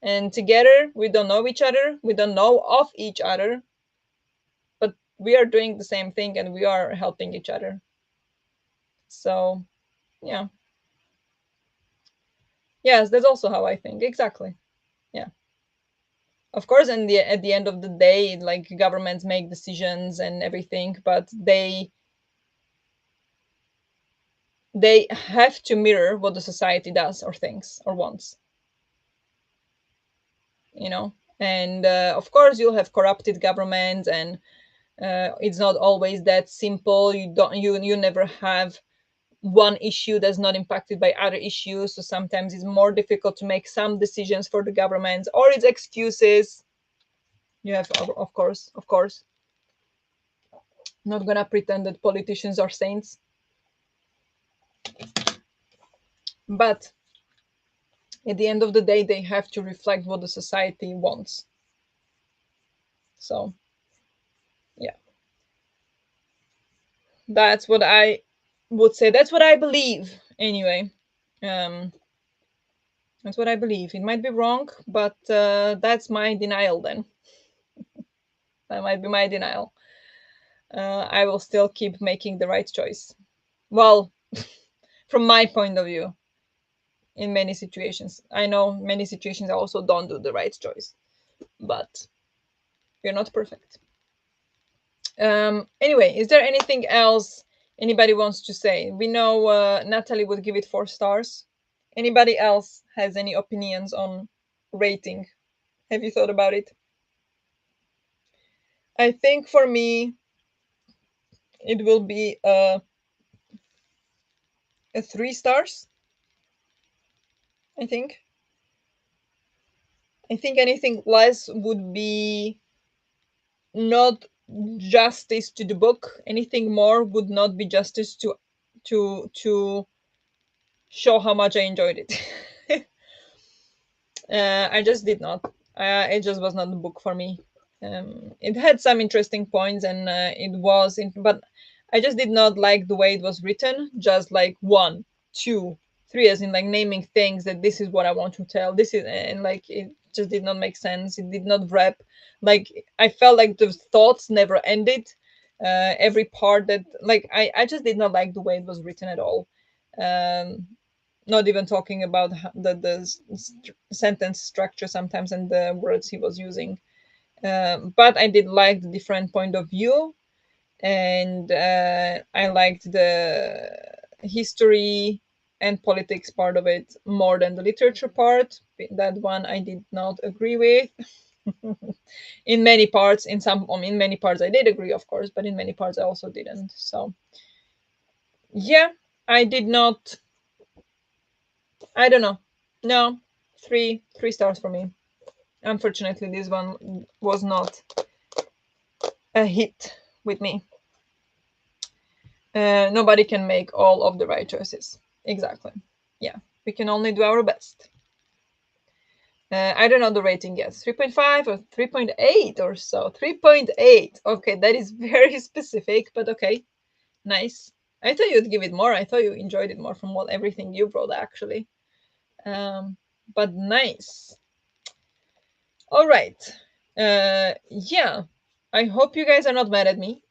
And together, we don't know each other, we don't know of each other, but we are doing the same thing and we are helping each other. So, yeah. Yes, that's also how I think. Exactly. Yeah. Of course, at the end of the day, like governments make decisions and everything, but they have to mirror what the society does or thinks or wants, you know. And of course, you'll have corrupted governments, and it's not always that simple. You never have one issue that's not impacted by other issues. So sometimes it's more difficult to make some decisions for the governments, or it's excuses. You have, of course, not gonna pretend that politicians are saints, but at the end of the day, they have to reflect what the society wants. So, yeah, that's what I would say. That's what I believe, anyway. Um, that's what I believe. It might be wrong, but that's my denial then. That might be my denial. I will still keep making the right choice. Well, from my point of view, in many situations. I know many situations I also don't do the right choice, but we're not perfect. Anyway, is there anything else anybody wants to say? We know Natalie would give it 4 stars. Anybody else has any opinions on rating? Have you thought about it? I think for me, it will be a 3 stars. I think. I think anything less would be not justice to the book. Anything more would not be justice to show how much I enjoyed it. I just did not. It just was not the book for me. It had some interesting points, and but I just did not like the way it was written. Just like one, two, three, as in like naming things that this is what I want to tell. This is, and like it just did not make sense. It did not wrap. Like I felt like the thoughts never ended. Every part that like I just did not like the way it was written at all. Um, Not even talking about the sentence structure sometimes and the words he was using. But I did like the different point of view, and I liked the history and politics part of it more than the literature part. That one I did not agree with. In many parts, in many parts I did agree, of course, but in many parts I also didn't. So yeah, I did not. I don't know. No, three stars for me. Unfortunately, this one was not a hit with me. Nobody can make all of the right choices. Exactly. Yeah, we can only do our best. I don't know the rating yet. 3.5 or 3.8 or so. 3.8. Okay, that is very specific, but okay. Nice. I thought you'd give it more. I thought you enjoyed it more from everything you wrote, actually. But nice. All right. Yeah. I hope you guys are not mad at me.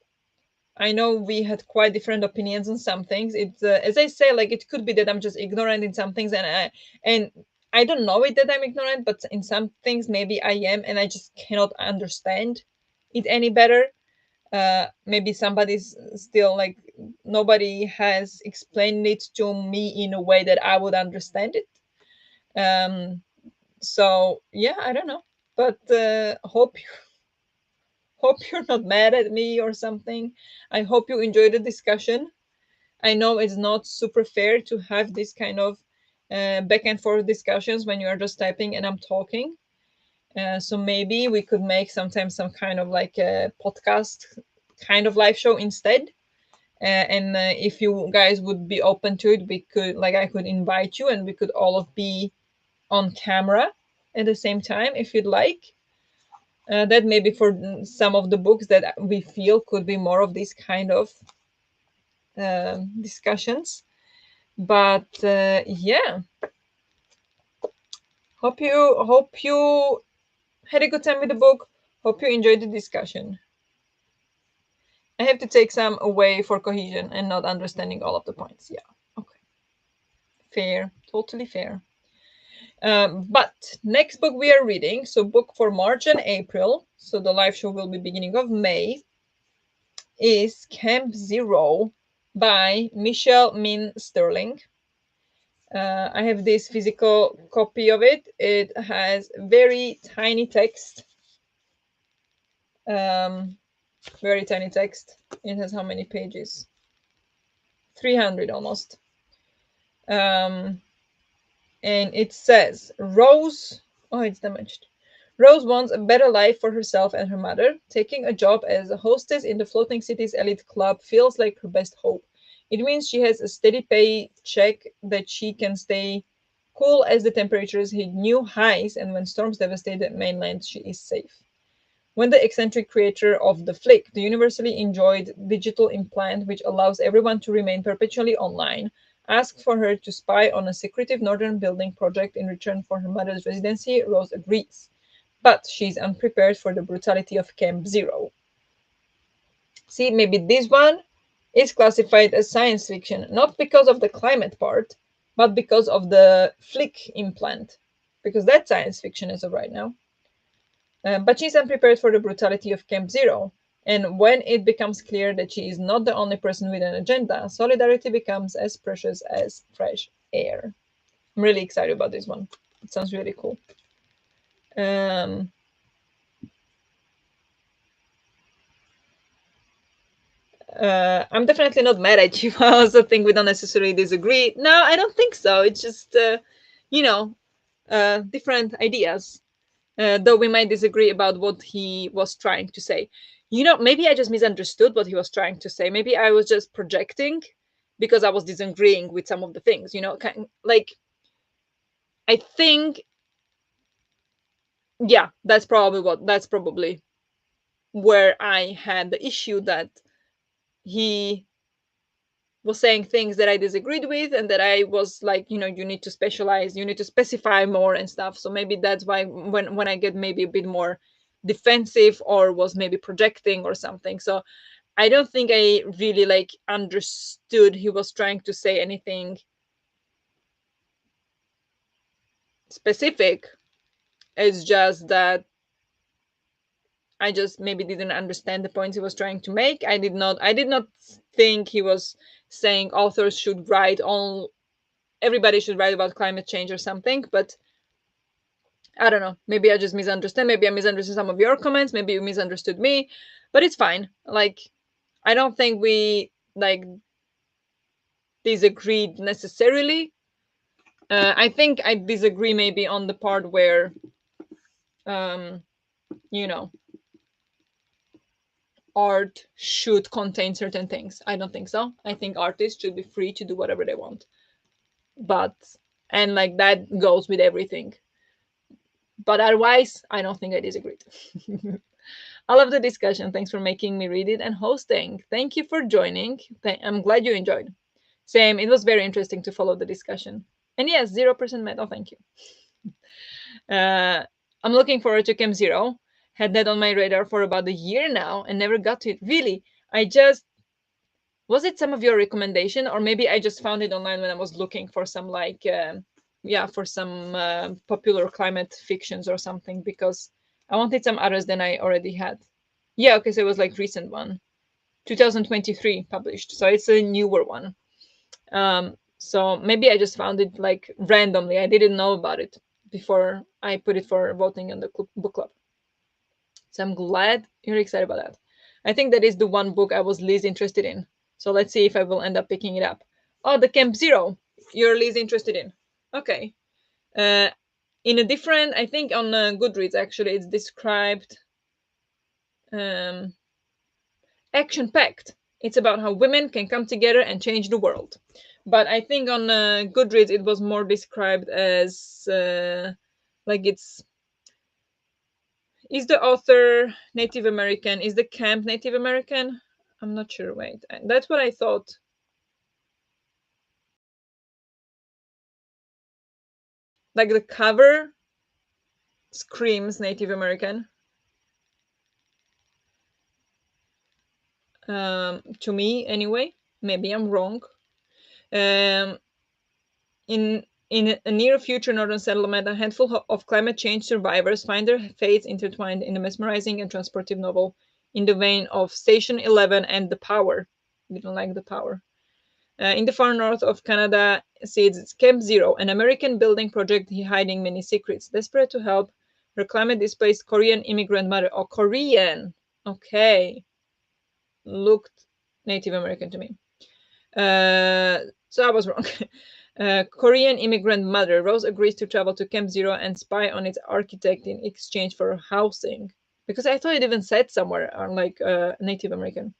I know we had quite different opinions on some things. It's as I say, like it could be that I'm just ignorant in some things, and I don't know it that I'm ignorant, but in some things maybe I am, and I just cannot understand it any better. Maybe somebody's still like nobody has explained it to me in a way that I would understand it. So yeah, I don't know, but hope you're not mad at me or something. I hope you enjoy the discussion. I know it's not super fair to have this kind of back and forth discussions when you are just typing and I'm talking. So maybe we could make sometimes some kind of like a podcast kind of live show instead. And if you guys would be open to it, we could like I could invite you and we could all of be on camera at the same time if you'd like. That maybe for some of the books that we feel could be more of these kind of discussions. But yeah, hope you had a good time with the book. Hope you enjoyed the discussion. I have to take some away for cohesion and not understanding all of the points. Yeah, okay, fair, totally fair. But next book we are reading, so book for March and April, so the live show will be beginning of May, is Camp Zero by Michelle Min Sterling. I have this physical copy of it. It has very tiny text. Very tiny text. It has how many pages? 300 almost. And it says Rose. Oh, it's damaged. Rose wants a better life for herself and her mother. Taking a job as a hostess in the Floating Cities Elite Club feels like her best hope. It means she has a steady paycheck that she can stay cool as the temperatures hit new highs, and when storms devastate the mainland, she is safe. When the eccentric creator of the Flick, the universally enjoyed digital implant which allows everyone to remain perpetually online, asked for her to spy on a secretive northern building project in return for her mother's residency, Rose agrees. But she's unprepared for the brutality of Camp Zero. See, maybe this one is classified as science fiction, not because of the climate part, but because of the Flick implant, because that's science fiction as of right now. But she's unprepared for the brutality of Camp Zero. And when it becomes clear that she is not the only person with an agenda, solidarity becomes as precious as fresh air. I'm really excited about this one. It sounds really cool. I'm definitely not mad at you. I also think we don't necessarily disagree. No, I don't think so. It's just, you know, different ideas. Though we might disagree about what he was trying to say. Maybe I just misunderstood what he was trying to say. Maybe I was just projecting because I was disagreeing with some of the things, like I think, yeah, that's probably where I had the issue that he was saying things that I disagreed with and that I was like, you need to specialize, you need to specify more and stuff. So maybe that's why when I get maybe a bit more defensive or was maybe projecting or something. So I don't think I really like understood he was trying to say anything specific. It's just that I just maybe didn't understand the points he was trying to make. I did not think he was saying authors should write on everybody should write about climate change or something, but I don't know. Maybe I just misunderstand. Maybe I misunderstood some of your comments. Maybe you misunderstood me, but it's fine. Like, I don't think we like disagreed necessarily. I think I disagree maybe on the part where, um, you know, art should contain certain things. I don't think so. I think artists should be free to do whatever they want. But, and like that goes with everything. But otherwise, I don't think I disagreed. I love the discussion. Thanks for making me read it and hosting. Thank you for joining. I'm glad you enjoyed. Same, it was very interesting to follow the discussion. And yes, 0% metal, thank you. I'm looking forward to Camp Zero. Had that on my radar for about a year now and never got to it. Really, I just Was it some of your recommendation, or maybe I just found it online when I was looking for some like yeah, for some popular climate fictions or something, because I wanted some others than I already had. Yeah, okay, so it was like recent one, 2023 published, so it's a newer one. So maybe I just found it like randomly. I didn't know about it before I put it for voting on the book club. So I'm glad you're excited about that. I think that is the one book I was least interested in. So let's see if I will end up picking it up. Oh, the Camp Zero. You're least interested in. Okay. Uh, in a different, I think on Goodreads actually, it's described um, action packed. It's about how women can come together and change the world. But I think on Goodreads it was more described as like it's, is the author Native American? Is the camp Native American? I'm not sure. Wait, that's what I thought. Like the cover screams Native American to me, anyway. Maybe I'm wrong. Um, in a near future northern settlement, a handful of climate change survivors find their fates intertwined in a mesmerizing and transportive novel in the vein of Station 11 and The Power. We don't like The Power. In the far north of Canada sits Camp Zero, an American building project hiding many secrets. Desperate to help her climate displaced Korean immigrant mother. Oh, Korean. Okay. Looked Native American to me. So I was wrong. Korean immigrant mother Rose agrees to travel to Camp Zero and spy on its architect in exchange for housing. Because I thought it even said somewhere on like Native American.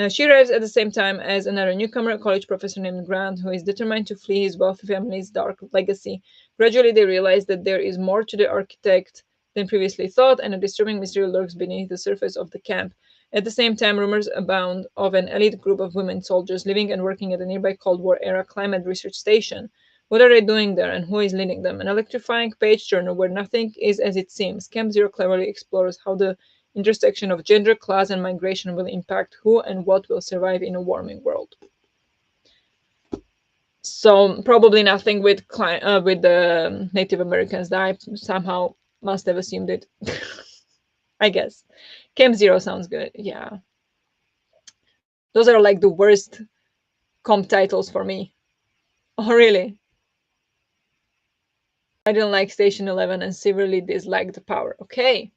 She arrives at the same time as another newcomer, a college professor named Grant, who is determined to flee his wealthy family's dark legacy. Gradually, they realize that there is more to the architect than previously thought, and a disturbing mystery lurks beneath the surface of the camp. At the same time, rumors abound of an elite group of women soldiers living and working at a nearby Cold War era climate research station. What are they doing there, and who is leading them? An electrifying page turner where nothing is as it seems. Camp Zero cleverly explores how the intersection of gender, class, and migration will impact who and what will survive in a warming world. So probably nothing with with the Native Americans. That I somehow must have assumed it. I guess Camp Zero sounds good. Yeah, those are like the worst comp titles for me. Oh really? I didn't like Station 11 and severely disliked The Power. Okay.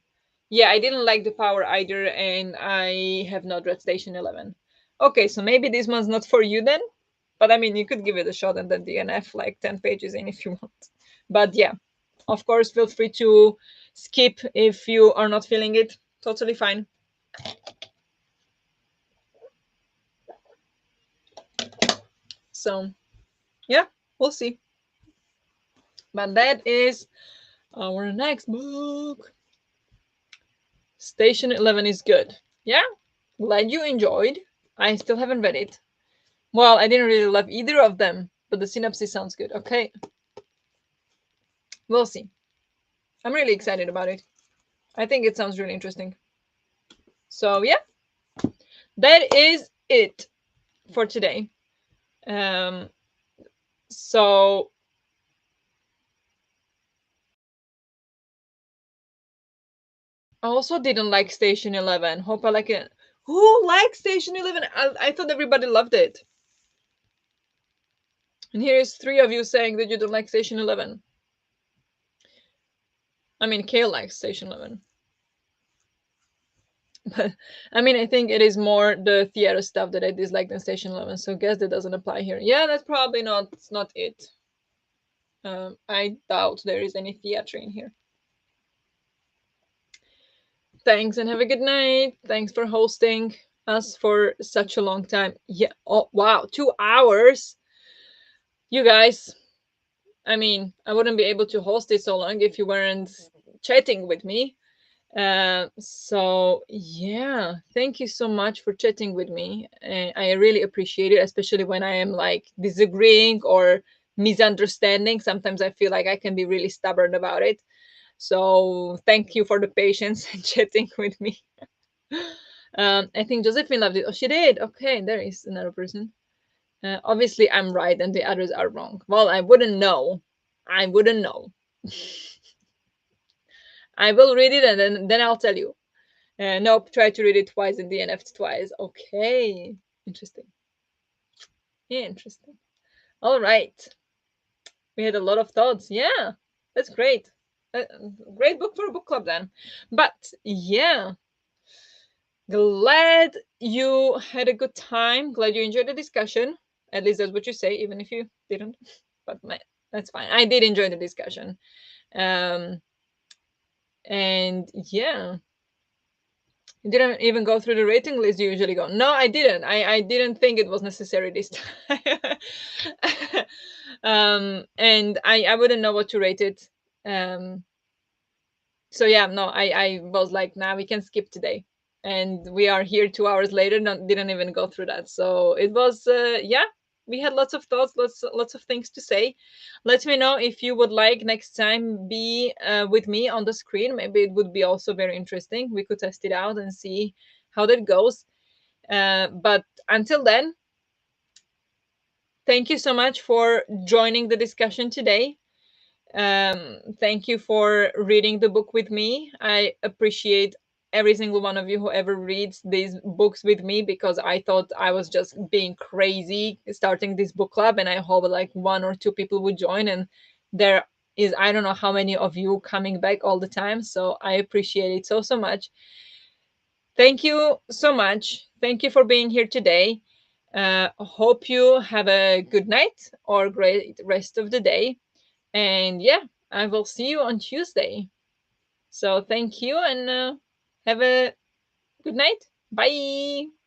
Yeah, I didn't like The Power either, and I have not read Station 11. Okay, so maybe this one's not for you then? But I mean, you could give it a shot and then DNF like 10 pages in if you want. But yeah, of course, feel free to skip if you are not feeling it. Totally fine. So yeah, we'll see. But that is our next book. Station 11 is good. Yeah, glad you enjoyed. I still haven't read it. Well, I didn't really love either of them, but the synopsis sounds good. Okay, we'll see. I'm really excited about it. I think it sounds really interesting. So yeah, that is it for today. Um, so I also didn't like Station 11. Hope I like it. Who likes Station 11? I thought everybody loved it. And here is three of you saying that you don't like Station 11. I mean, Kale likes Station 11. But I mean, I think it is more the theater stuff that I dislike than Station 11. So I guess that doesn't apply here. Yeah, that's probably not it. I doubt there is any theater in here. Thanks and have a good night. Thanks for hosting us for such a long time. Yeah. Oh, wow. 2 hours. You guys, I mean, I wouldn't be able to host it so long if you weren't chatting with me. So yeah, thank you so much for chatting with me. I really appreciate it, especially when I am like disagreeing or misunderstanding. Sometimes I feel like I can be really stubborn about it. So thank you for the patience and chatting with me. I think Josephine loved it. Oh, she did. Okay, there is another person. Obviously, I'm right and the others are wrong. Well, I wouldn't know. I wouldn't know. I will read it and then I'll tell you. Nope, try to read it twice and DNF'd twice. Okay. Interesting. Interesting. All right. We had a lot of thoughts. Yeah, that's great. Uh, Great book for a book club then. But yeah, glad you had a good time. Glad you enjoyed the discussion. At least that's what you say, even if you didn't. But that's fine. I did enjoy the discussion. Um, and yeah, you didn't even go through the rating list you usually go. No, I didn't. I didn't think it was necessary this time. And I wouldn't know what to rate it. So yeah, no, I was like, nah, we can skip today. And we are here 2 hours later, didn't even go through that. So it was, yeah, we had lots of thoughts, lots of things to say. Let me know if you would like next time be with me on the screen. Maybe it would be also very interesting. We could test it out and see how that goes. But until then, thank you so much for joining the discussion today. Thank you for reading the book with me. I appreciate every single one of you who ever reads these books with me, because I thought I was just being crazy starting this book club, and I hope like one or two people would join. And there is, I don't know how many of you coming back all the time. So I appreciate it so much. Thank you so much. Thank you for being here today. Hope you have a good night or great rest of the day. And yeah, I will see you on Tuesday. So thank you and have a good night. Bye.